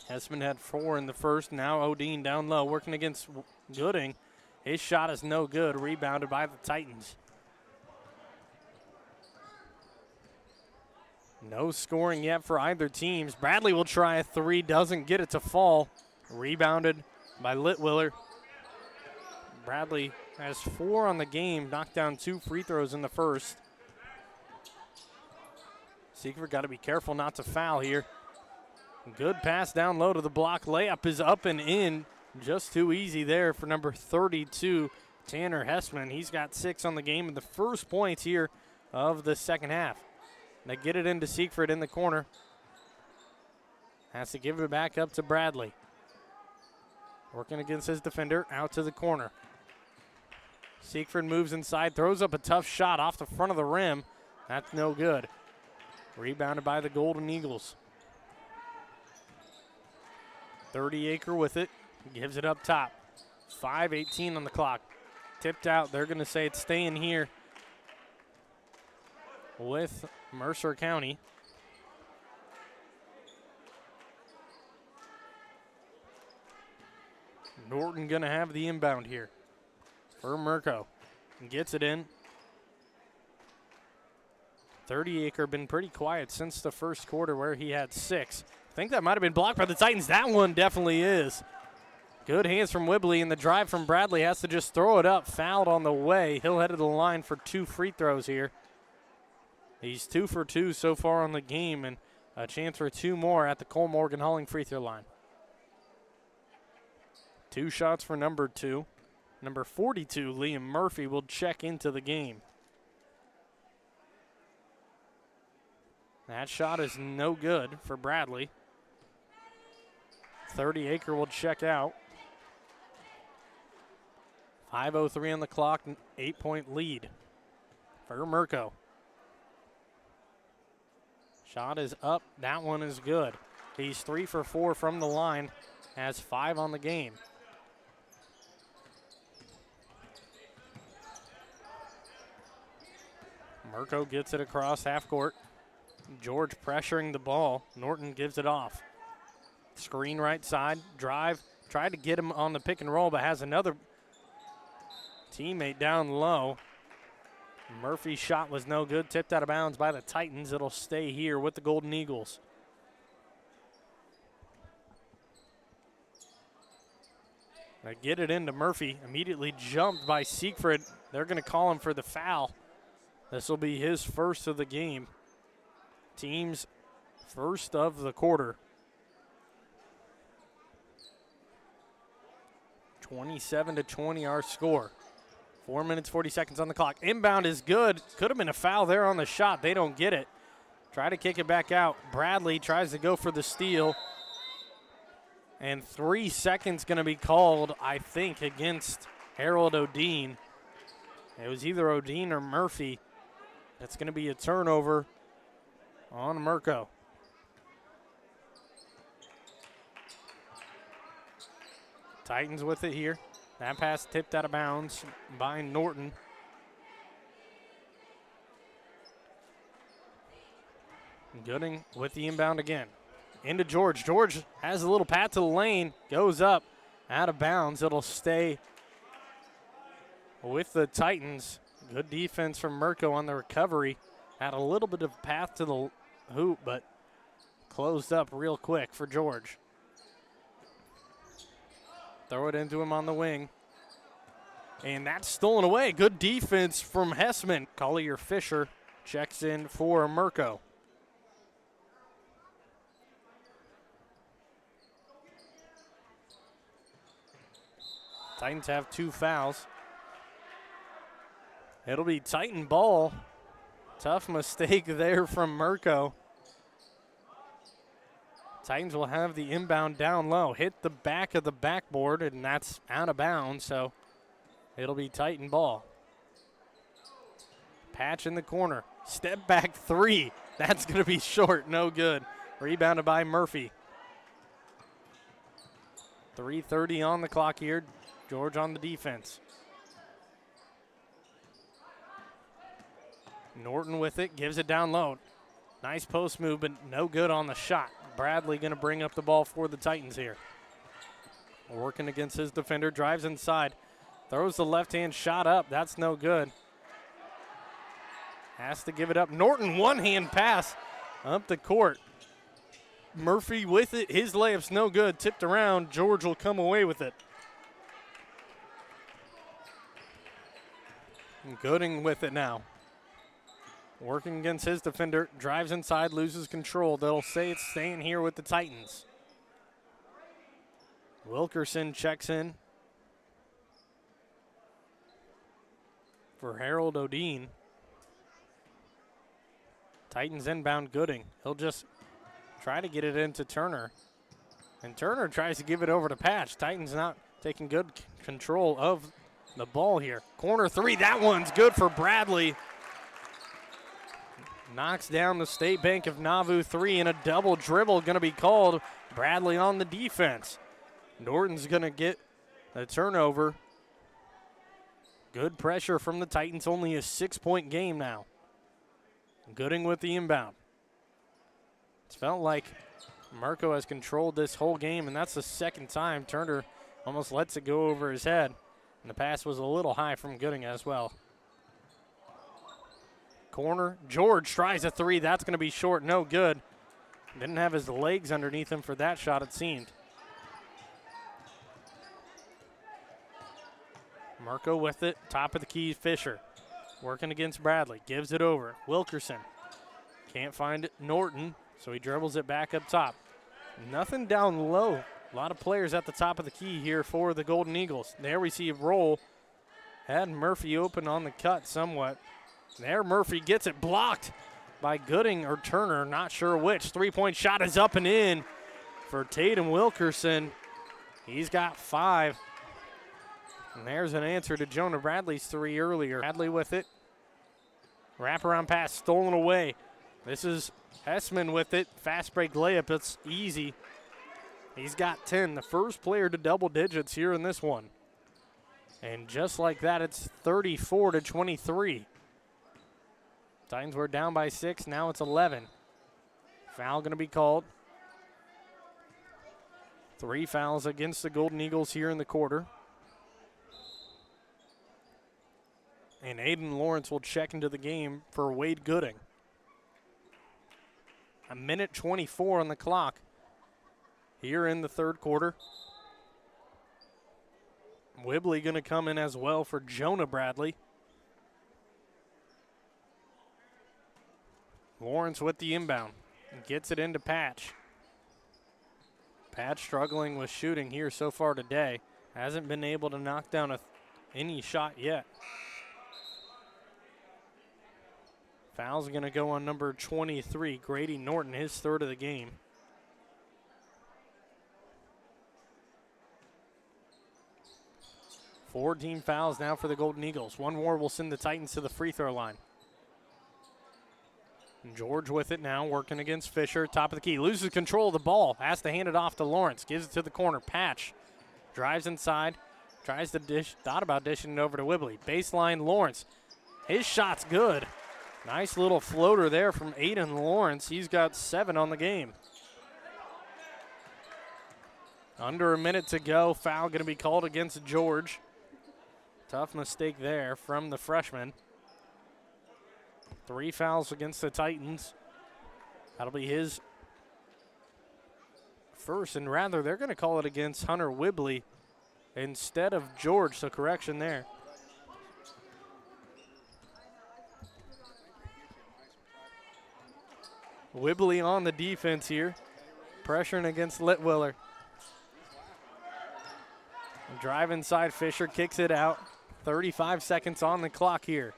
Hessman had 4 in the first. Now Odine down low, working against Gooding. His shot is no good, rebounded by the Titans. No scoring yet for either teams. Bradley will try a three, doesn't get it to fall. Rebounded by Litwiller. Bradley has 4 on the game, knocked down 2 free throws in the first. Siegfried got to be careful not to foul here. Good pass down low to the block. Layup is up and in. Just too easy there for number 32, Tanner Hessman. He's got 6 on the game and the first points here of the second half. They get it into Siegfried in the corner. Has to give it back up to Bradley. Working against his defender, out to the corner. Siegfried moves inside, throws up a tough shot off the front of the rim. That's no good. Rebounded by the Golden Eagles. 30-acre with it. Gives it up top. 5:18 on the clock. Tipped out. They're going to say it's staying here with Mercer County. Norton going to have the inbound here for Mirko. Gets it in. 30-acre been pretty quiet since the first quarter where he had 6. think that might have been blocked by the Titans. That one definitely is. Good hands from Whibley, and the drive from Bradley has to just throw it up. Fouled on the way. He'll head to the line for 2 free throws here. He's 2 for 2 so far on the game, and a chance for 2 more at the Cole Morgan Hauling free throw line. 2 shots for number 2. Number 42, Liam Murphy, will check into the game. That shot is no good for Bradley. 30 Acre will check out. 5:03 on the clock, 8-point lead for Merco. Shot is up. That one is good. He's 3 for 4 from the line, has 5 on the game. Merco gets it across half court. George pressuring the ball. Norton gives it off. Screen right side, drive. Tried to get him on the pick and roll, but has another teammate down low. Murphy's shot was no good, tipped out of bounds by the Titans. It'll stay here with the Golden Eagles. They get it into Murphy, immediately jumped by Siegfried. They're going to call him for the foul. This will be his first of the game. Team's first of the quarter. 27-20 our score. 4 minutes, 40 seconds on the clock. Inbound is good. Could have been a foul there on the shot. They don't get it. Try to kick it back out. Bradley tries to go for the steal. And 3 seconds going to be called, I think, against Harold Odine. It was either Odine or Murphy. It's going to be a turnover on Merco. Titans with it here. That pass tipped out of bounds by Norton. Gooding with the inbound again. Into George. George has a little pat to the lane. Goes up. Out of bounds. It'll stay with the Titans. Good defense from Merco on the recovery. Had a little bit of path to the hoop, but closed up real quick for George. Throw it into him on the wing. And that's stolen away. Good defense from Hessman. Collier Fisher checks in for Merco. Titans have 2 fouls. It'll be Titan ball. Tough mistake there from Merco. Titans will have the inbound down low. Hit the back of the backboard, and that's out of bounds, so it'll be Titan ball. Patch in the corner. Step back 3. That's going to be short. No good. Rebounded by Murphy. 3:30 on the clock here. George on the defense. Norton with it, gives it down low. Nice post move, but no good on the shot. Bradley going to bring up the ball for the Titans here. Working against his defender, drives inside. Throws the left-hand shot up. That's no good. Has to give it up. Norton, one-hand pass up the court. Murphy with it. His layup's no good. Tipped around. George will come away with it. And Gooding with it now. Working against his defender. Drives inside, loses control. They'll say it's staying here with the Titans. Wilkerson checks in for Harold Odine. Titans inbound Gooding. He'll just try to get it into Turner. And Turner tries to give it over to Patch. Titans not taking good control of the ball here. Corner 3, that one's good for Bradley. Knocks down the State Bank of Nauvoo 3, and a double dribble going to be called. Bradley on the defense. Norton's going to get the turnover. Good pressure from the Titans, only a 6-point game now. Gooding with the inbound. It's felt like Merco has controlled this whole game, and that's the second time Turner almost lets it go over his head. And the pass was a little high from Gooding as well. Corner, George tries a 3. That's going to be short, no good. Didn't have his legs underneath him for that shot, it seemed. Marco with it, top of the key, Fisher. Working against Bradley, gives it over. Wilkerson can't find Norton, so he dribbles it back up top. Nothing down low. A lot of players at the top of the key here for the Golden Eagles. There we see a roll. Had Murphy open on the cut somewhat. There Murphy gets it blocked by Gooding or Turner, not sure which. Three-point shot is up and in for Tatum Wilkerson. He's got 5. And there's an answer to Jonah Bradley's 3 earlier. Bradley with it. Wraparound pass stolen away. This is Hessman with it. Fast break layup. It's easy. He's got 10. The first player to double digits here in this one. And just like that, it's 34-23. Titans were down by 6. Now it's 11. Foul going to be called. 3 fouls against the Golden Eagles here in the quarter. And Aiden Lawrence will check into the game for Wade Gooding. 1:24 on the clock here in the third quarter. Whibley going to come in as well for Jonah Bradley. Lawrence with the inbound. Gets it into Patch. Patch struggling with shooting here so far today. Hasn't been able to knock down any shot yet. Foul's going to go on number 23, Grady Norton, his 3rd of the game. Four team fouls now for the Golden Eagles. One more will send the Titans to the free throw line. And George with it now, working against Fisher, top of the key. Loses control of the ball, has to hand it off to Lawrence. Gives it to the corner. Patch drives inside, tries to dish, thought about dishing it over to Whibley. Baseline Lawrence. His shot's good. Nice little floater there from Aiden Lawrence. He's got 7 on the game. Under a minute to go. Foul going to be called against George. Tough mistake there from the freshman. 3 fouls against the Titans. That'll be his first, and rather they're going to call it against Hunter Whibley instead of George, so correction there. Whibley on the defense here, pressuring against Litwiller. Drive inside, Fisher kicks it out. 35 seconds on the clock here.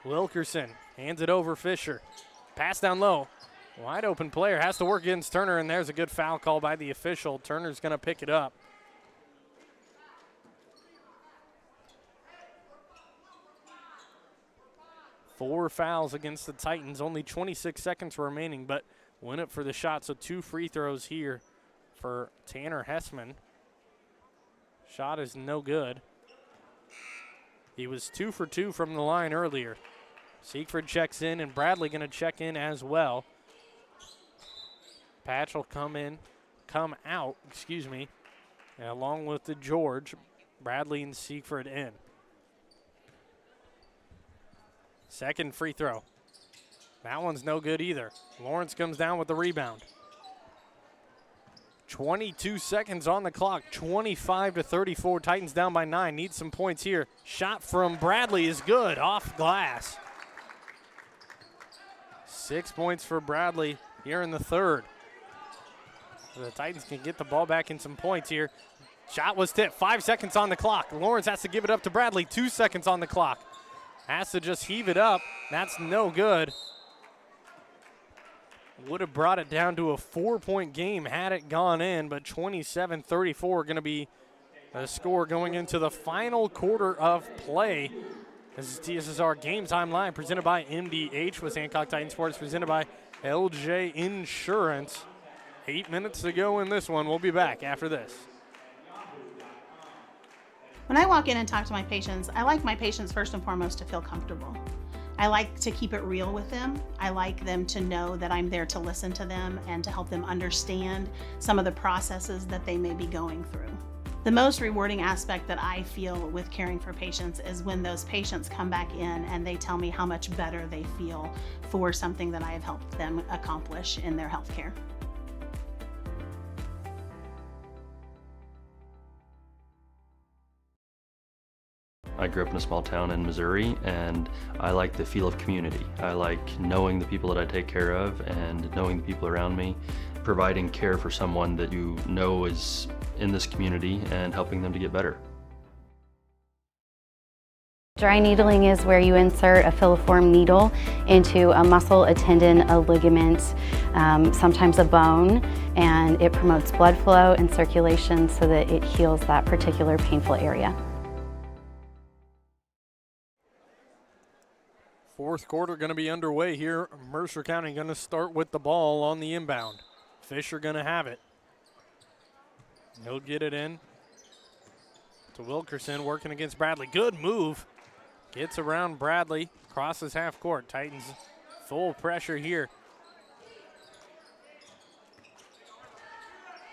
Wilkerson hands it over Fisher. Pass down low. Wide open player, has to work against Turner, and there's a good foul call by the official. Turner's going to pick it up. Four fouls against the Titans. Only 26 seconds remaining, but win it for the shot. So 2 free throws here for Tanner Hessman. Shot is no good. He was 2 for 2 from the line earlier. Siegfried checks in, and Bradley going to check in as well. Patch will come out, and along with the George, Bradley and Siegfried in. Second free throw. That one's no good either. Lawrence comes down with the rebound. 22 seconds on the clock, 25-34. Titans down by 9. Need some points here. Shot from Bradley is good, off glass. 6 points for Bradley here in the third. The Titans can get the ball back in some points here. Shot was tipped, 5 seconds on the clock. Lawrence has to give it up to Bradley, 2 seconds on the clock. Has to just heave it up. That's no good. Would have brought it down to a 4-point game had it gone in, but 27-34 going to be the score going into the final quarter of play. This is TSSR Game Time Live, presented by MDH with Hancock Titan Sports, presented by LJ Insurance. 8 minutes to go in this one. We'll be back after this. When I walk in and talk to my patients, I like my patients first and foremost to feel comfortable. I like to keep it real with them. I like them to know that I'm there to listen to them and to help them understand some of the processes that they may be going through. The most rewarding aspect that I feel with caring for patients is when those patients come back in and they tell me how much better they feel for something that I have helped them accomplish in their healthcare. I grew up in a small town in Missouri, and I like the feel of community. I like knowing the people that I take care of and knowing the people around me, providing care for someone that you know is in this community and helping them to get better. Dry needling is where you insert a filiform needle into a muscle, a tendon, a ligament, sometimes a bone, and it promotes blood flow and circulation so that it heals that particular painful area. Fourth quarter going to be underway here. Mercer County going to start with the ball on the inbound. Fisher going to have it. He'll get it in to Wilkerson, working against Bradley. Good move. Gets around Bradley, crosses half court. Titans full pressure here.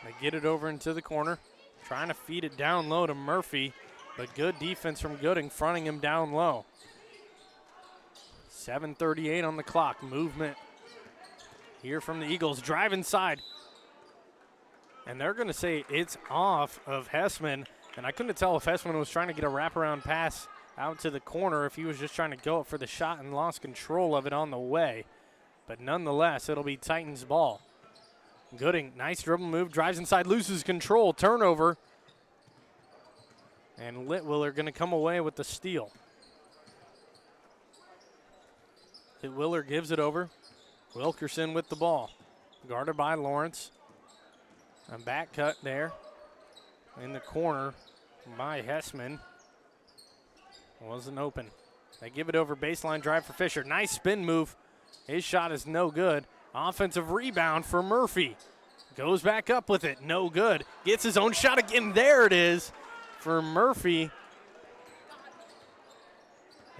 They get it over into the corner, trying to feed it down low to Murphy, but good defense from Gooding, fronting him down low. 7:38 on the clock. Movement here from the Eagles. Drive inside. And they're going to say it's off of Hessman. And I couldn't tell if Hessman was trying to get a wraparound pass out to the corner, if he was just trying to go up for the shot and lost control of it on the way. But nonetheless, it'll be Titans ball. Gooding, nice dribble move, drives inside, loses control, turnover. And Litwiller going to come away with the steal. Litwiller gives it over. Wilkerson with the ball. Guarded by Lawrence. A back cut there in the corner by Hessman. Wasn't open. They give it over, baseline drive for Fisher. Nice spin move. His shot is no good. Offensive rebound for Murphy. Goes back up with it, no good. Gets his own shot again, there it is for Murphy.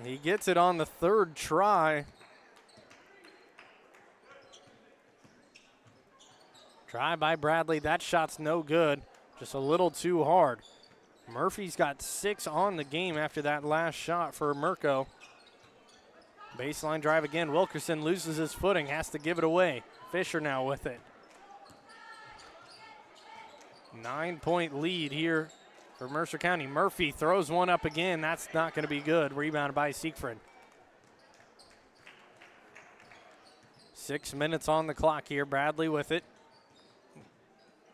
He gets it on the third try. Try by Bradley, that shot's no good. Just a little too hard. Murphy's got 6 on the game after that last shot for Mirko. Baseline drive again. Wilkerson loses his footing, has to give it away. Fisher now with it. 9-point lead here for Mercer County. Murphy throws one up again. That's not going to be good. Rebounded by Siegfried. 6 minutes on the clock here. Bradley with it.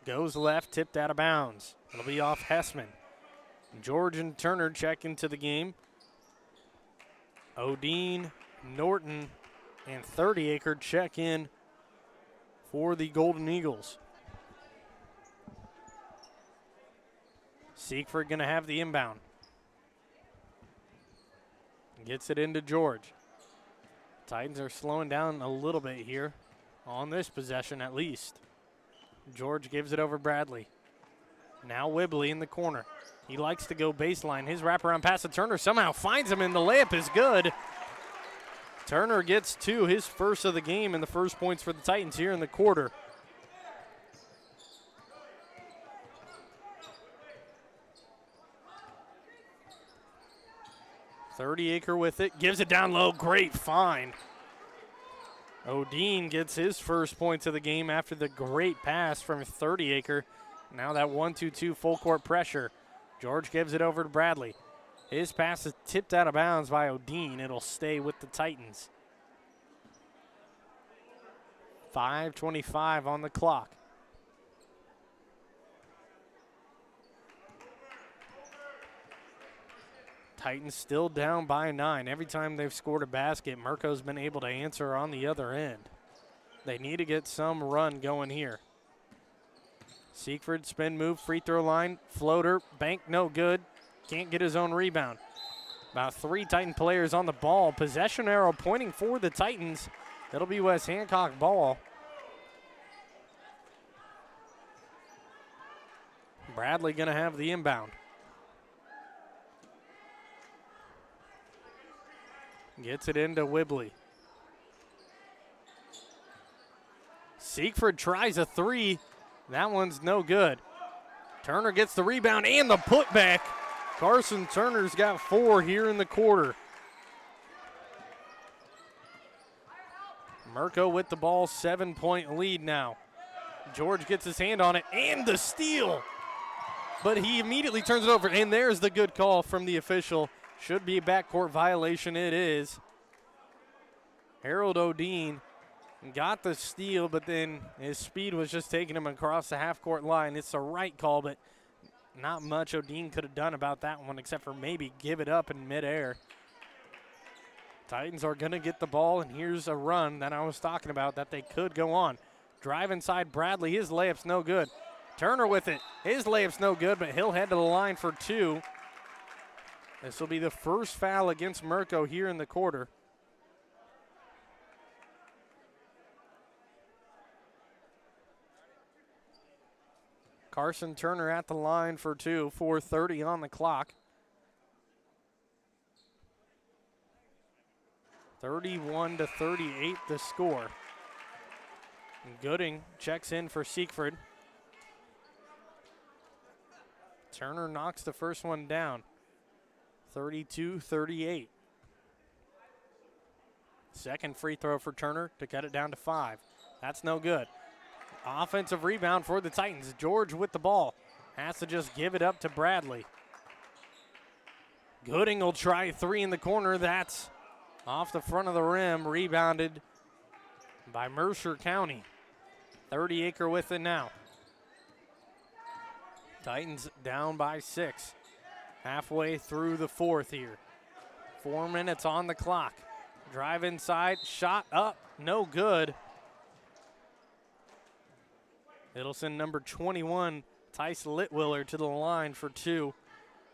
Goes left, tipped out of bounds. It'll be off Hessman. George and Turner check into the game. Odine, Norton, and 30-Acre check in for the Golden Eagles. Siegfried going to have the inbound. Gets it into George. Titans are slowing down a little bit here on this possession at least. George gives it over Bradley. Now Whibley in the corner. He likes to go baseline. His wraparound pass to Turner somehow finds him, and the layup is good. Turner gets 2, his first of the game, and the first points for the Titans here in the quarter. Acre with it, gives it down low, great find. Odine gets his first points of the game after the great pass from 30-Acre. Now that 1-2-2 full court pressure. George gives it over to Bradley. His pass is tipped out of bounds by Odine. It'll stay with the Titans. 5:25 on the clock. Titans still down by 9. Every time they've scored a basket, Mirko's been able to answer on the other end. They need to get some run going here. Siegfried, spin move, free throw line, floater, bank, no good. Can't get his own rebound. About 3 Titan players on the ball. Possession arrow pointing for the Titans. It'll be West Hancock ball. Bradley gonna have the inbound. Gets it into Whibley. Siegfried tries a 3. That one's no good. Turner gets the rebound and the putback. Carson Turner's got 4 here in the quarter. Merco with the ball, 7-point lead now. George gets his hand on it and the steal. But he immediately turns it over, and there's the good call from the official. Should be a backcourt violation. It is. Harold O'Dean got the steal, but then his speed was just taking him across the half-court line. It's the right call, but not much O'Dean could have done about that one except for maybe give it up in midair. Titans are going to get the ball, and here's a run that I was talking about that they could go on. Drive inside Bradley. His layup's no good. Turner with it. His layup's no good, but he'll head to the line for 2. This will be the first foul against Merco here in the quarter. Carson Turner at the line for 2, 4:30 on the clock. 31-38 the score. And Gooding checks in for Siegfried. Turner knocks the first one down. 32-38. Second free throw for Turner to cut it down to 5. That's no good. Offensive rebound for the Titans. George with the ball. Has to just give it up to Bradley. Gooding will try 3 in the corner. That's off the front of the rim. Rebounded by Mercer County. 30-acre with it now. Titans down by 6. Halfway through the fourth here. 4 minutes on the clock. Drive inside. Shot up. No good. Middleton, number 21, Tice Litwiller to the line for 2.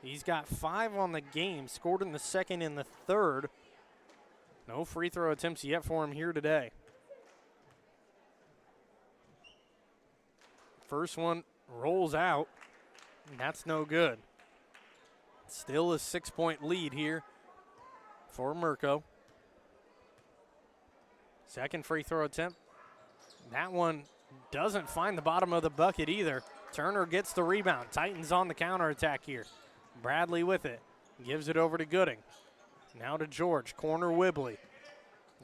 He's got 5 on the game, scored in the second and the third. No free throw attempts yet for him here today. First one rolls out, and that's no good. Still a 6-point lead here for Merco. Second free throw attempt. That one doesn't find the bottom of the bucket either. Turner gets the rebound. Titans on the counterattack here. Bradley with it. Gives it over to Gooding. Now to George. Corner Whibley.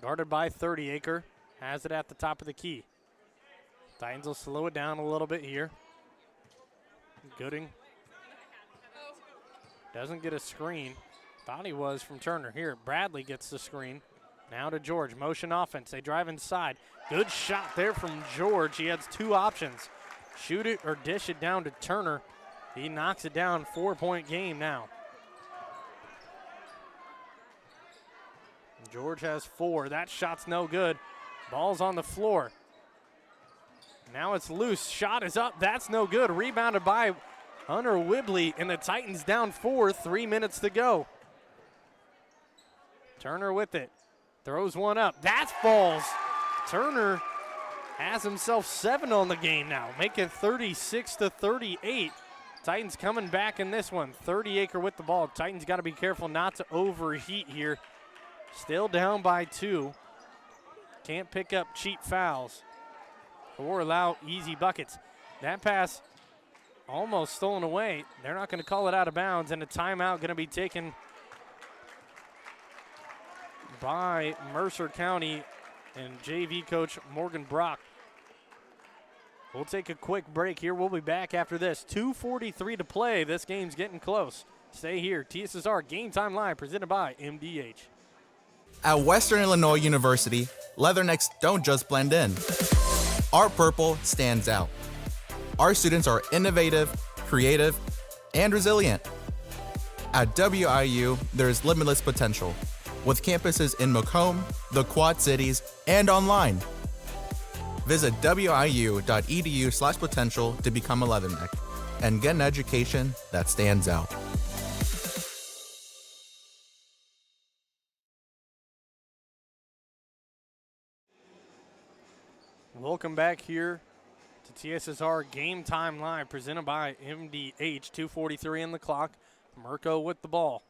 Guarded by 30-acre. Has it at the top of the key. Titans will slow it down a little bit here. Gooding doesn't get a screen. Thought he was from Turner. Here, Bradley gets the screen. Now to George. Motion offense. They drive inside. Good shot there from George. He has 2 options. Shoot it or dish it down to Turner. He knocks it down. 4-point game now. George has 4. That shot's no good. Ball's on the floor. Now it's loose. Shot is up. That's no good. Rebounded by Hunter Whibley, and the Titans down 4. 3 minutes to go. Turner with it. Throws one up. That falls. Turner has himself 7 on the game now, make it 36-38. Titans coming back in this one. 30-acre with the ball. Titans got to be careful not to overheat here. Still down by 2. Can't pick up cheap fouls or allow easy buckets. That pass almost stolen away. They're not going to call it out of bounds, and a timeout going to be taken by Mercer County and JV coach Morgan Brock. We'll take a quick break here. We'll be back after this. 2:43 to play. This game's getting close. Stay here. TSSR Game Time Live presented by MDH. At Western Illinois University, Leathernecks don't just blend in. Our purple stands out. Our students are innovative, creative, and resilient. At WIU, there's limitless potential, with campuses in Macomb, the Quad Cities, and online. Visit wiu.edu/potential to become a Leatherneck and get an education that stands out. Welcome back here to TSSR Game Time Live presented by MDH. 2:43 on the clock. Merco with the ball.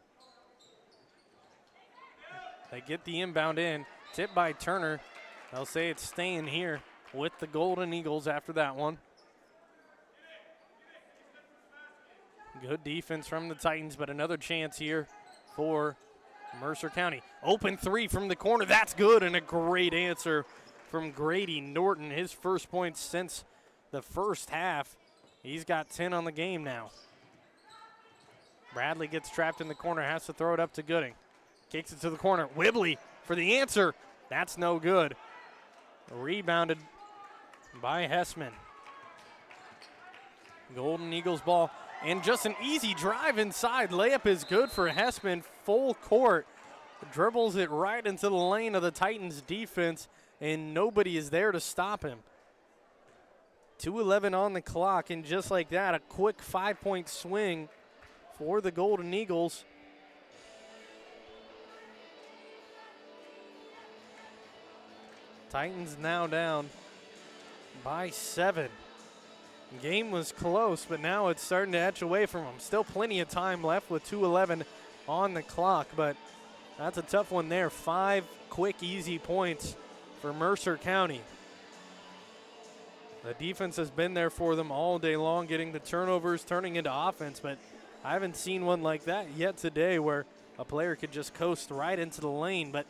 They get the inbound in. Tipped by Turner. They'll say it's staying here with the Golden Eagles after that one. Good defense from the Titans, but another chance here for Mercer County. Open three from the corner. That's good, and a great answer from Grady Norton. His first points since the first half. He's got 10 on the game now. Bradley gets trapped in the corner, has to throw it up to Gooding. Kicks it to the corner. Whibley for the answer. That's no good. Rebounded by Hessman. Golden Eagles ball. And just an easy drive inside. Layup is good for Hessman. Full court. Dribbles it right into the lane of the Titans defense, and nobody is there to stop him. 2:11 on the clock, and just like that, a quick 5-point swing for the Golden Eagles. Titans now down by 7. Game was close, but now it's starting to etch away from them. Still plenty of time left with 2:11 on the clock, but that's a tough one there. 5 quick, easy points for Mercer County. The defense has been there for them all day long, getting the turnovers, turning into offense, but I haven't seen one like that yet today where a player could just coast right into the lane, but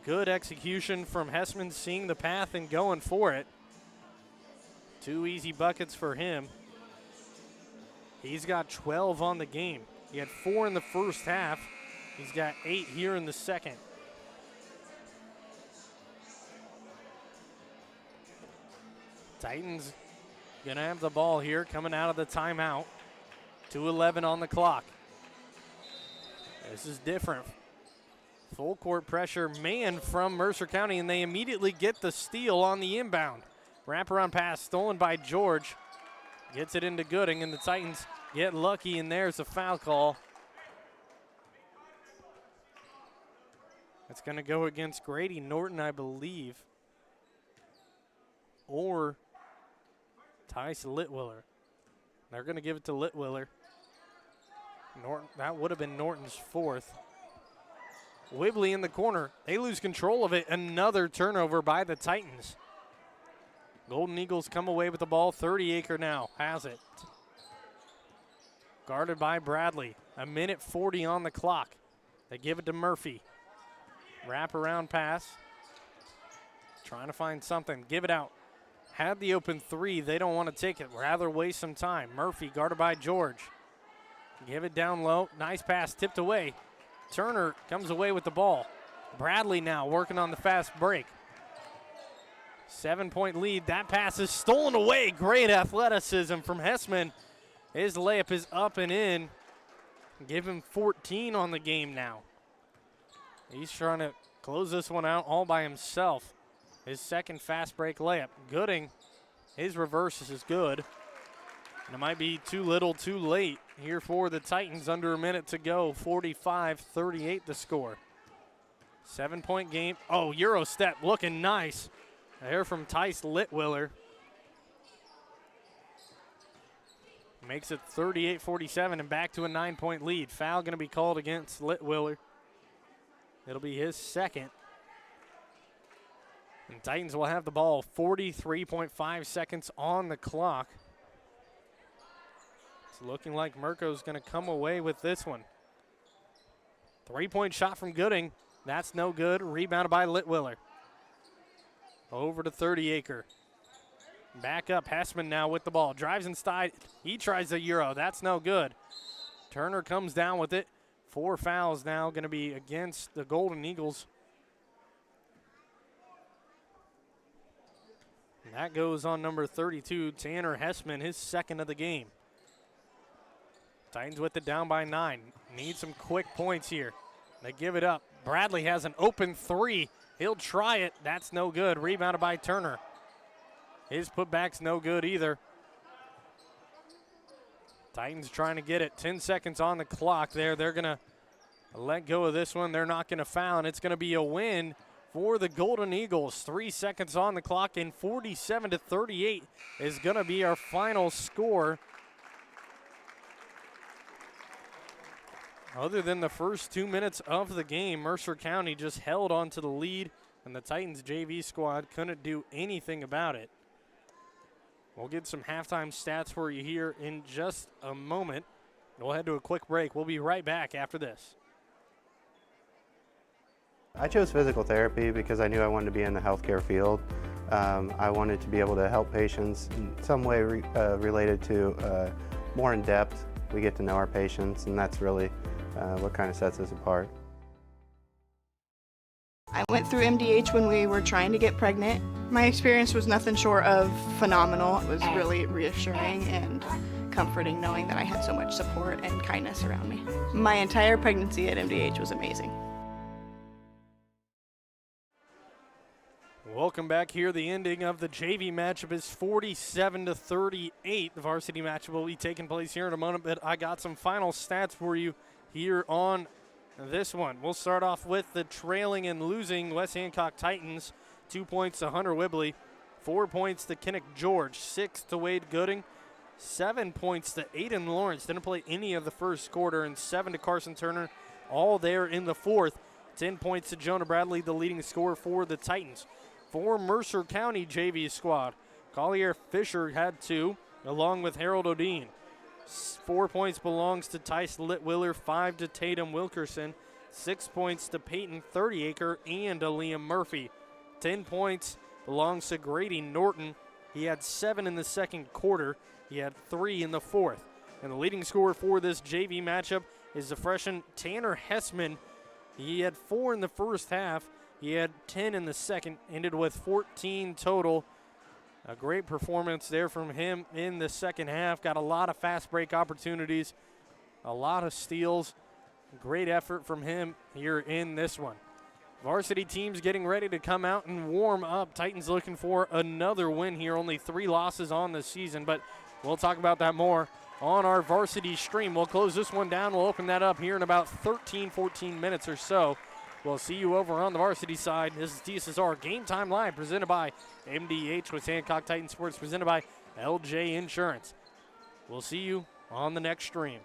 good execution from Hessman, seeing the path and going for it. 2 easy buckets for him. He's got 12 on the game. He had 4 in the first half. He's got 8 here in the second. Titans gonna have the ball here coming out of the timeout. 2:11 on the clock. This is different. Full court pressure man from Mercer County, and they immediately get the steal on the inbound. Wraparound pass stolen by George. Gets it into Gooding, and the Titans get lucky, and there's a foul call. It's going to go against Grady Norton, I believe, or Tice Litwiller. They're going to give it to Litwiller. Norton, that would have been Norton's 4th. Whibley in the corner. They lose control of it. Another turnover by the Titans. Golden Eagles come away with the ball. 30-acre now has it. Guarded by Bradley. 1:40 on the clock. They give it to Murphy. Wraparound pass. Trying to find something. Give it out. Had the open 3. They don't want to take it. Rather waste some time. Murphy guarded by George. Give it down low. Nice pass. Tipped away. Turner comes away with the ball. Bradley now working on the fast break. 7-point lead. That pass is stolen away. Great athleticism from Hessman. His layup is up and in. Give him 14 on the game now. He's trying to close this one out all by himself. His second fast break layup. Gooding, his reverse is good. And it might be too little too late here for the Titans. Under a minute to go. 45-38 the score. 7-point game. Oh, Euro step looking nice. There from Tice Litwiller. Makes it 38-47 and back to a 9-point lead. Foul going to be called against Litwiller. It'll be his second. And Titans will have the ball. 43.5 seconds on the clock. It's looking like Mirko's going to come away with this one. 3-point shot from Gooding. That's no good. Rebounded by Litwiller. Over to 30-acre. Back up. Hessman now with the ball. Drives inside. He tries the Euro. That's no good. Turner comes down with it. 4 fouls now going to be against the Golden Eagles. And that goes on number 32, Tanner Hessman, his second of the game. Titans with it down by 9. Need some quick points here. They give it up. Bradley has an open 3. He'll try it. That's no good. Rebounded by Turner. His putback's no good either. Titans trying to get it. 10 seconds on the clock there. They're going to let go of this one. They're not going to foul, and it's going to be a win for the Golden Eagles. 3 seconds on the clock, and 47-38 is going to be our final score. Other than the first 2 minutes of the game, Mercer County just held on to the lead, and the Titans JV squad couldn't do anything about it. We'll get some halftime stats for you here in just a moment. We'll head to a quick break. We'll be right back after this. I chose physical therapy because I knew I wanted to be in the healthcare field. I wanted to be able to help patients in some way related to more in depth. We get to know our patients, and that's really what kind of sets us apart. I went through MDH when we were trying to get pregnant. My experience was nothing short of phenomenal. It was really reassuring and comforting knowing that I had so much support and kindness around me. My entire pregnancy at MDH was amazing. Welcome back here. The ending of the JV matchup is 47-38. The varsity matchup will be taking place here in a moment, but I got some final stats for you here on this one. We'll start off with the trailing and losing West Hancock Titans. 2 points to Hunter Whibley, 4 points to Kinnick George, 6 to Wade Gooding, 7 points to Aiden Lawrence. Didn't play any of the first quarter, and 7 to Carson Turner, all there in the fourth. 10 points to Jonah Bradley, the leading scorer for the Titans. For Mercer County JV squad, Collier Fisher had 2, along with Harold Odine. 4 points belongs to Tice Litwiller, 5 to Tatum Wilkerson, 6 points to Peyton 30acre and to Liam Murphy. 10 points belongs to Grady Norton. He had 7 in the second quarter. He had 3 in the fourth. And the leading scorer for this JV matchup is the freshman Tanner Hessman. He had 4 in the first half. He had 10 in the second, ended with 14 total. A great performance there from him in the second half. Got a lot of fast break opportunities, a lot of steals. Great effort from him here in this one. Varsity teams getting ready to come out and warm up. Titans looking for another win here. Only 3 losses on the season, but we'll talk about that more on our varsity stream. We'll close this one down. We'll open that up here in about 13, 14 minutes or so. We'll see you over on the varsity side. This is TSSR Game Time Live, presented by MDH with Hancock Titan Sports, presented by LJ Insurance. We'll see you on the next stream.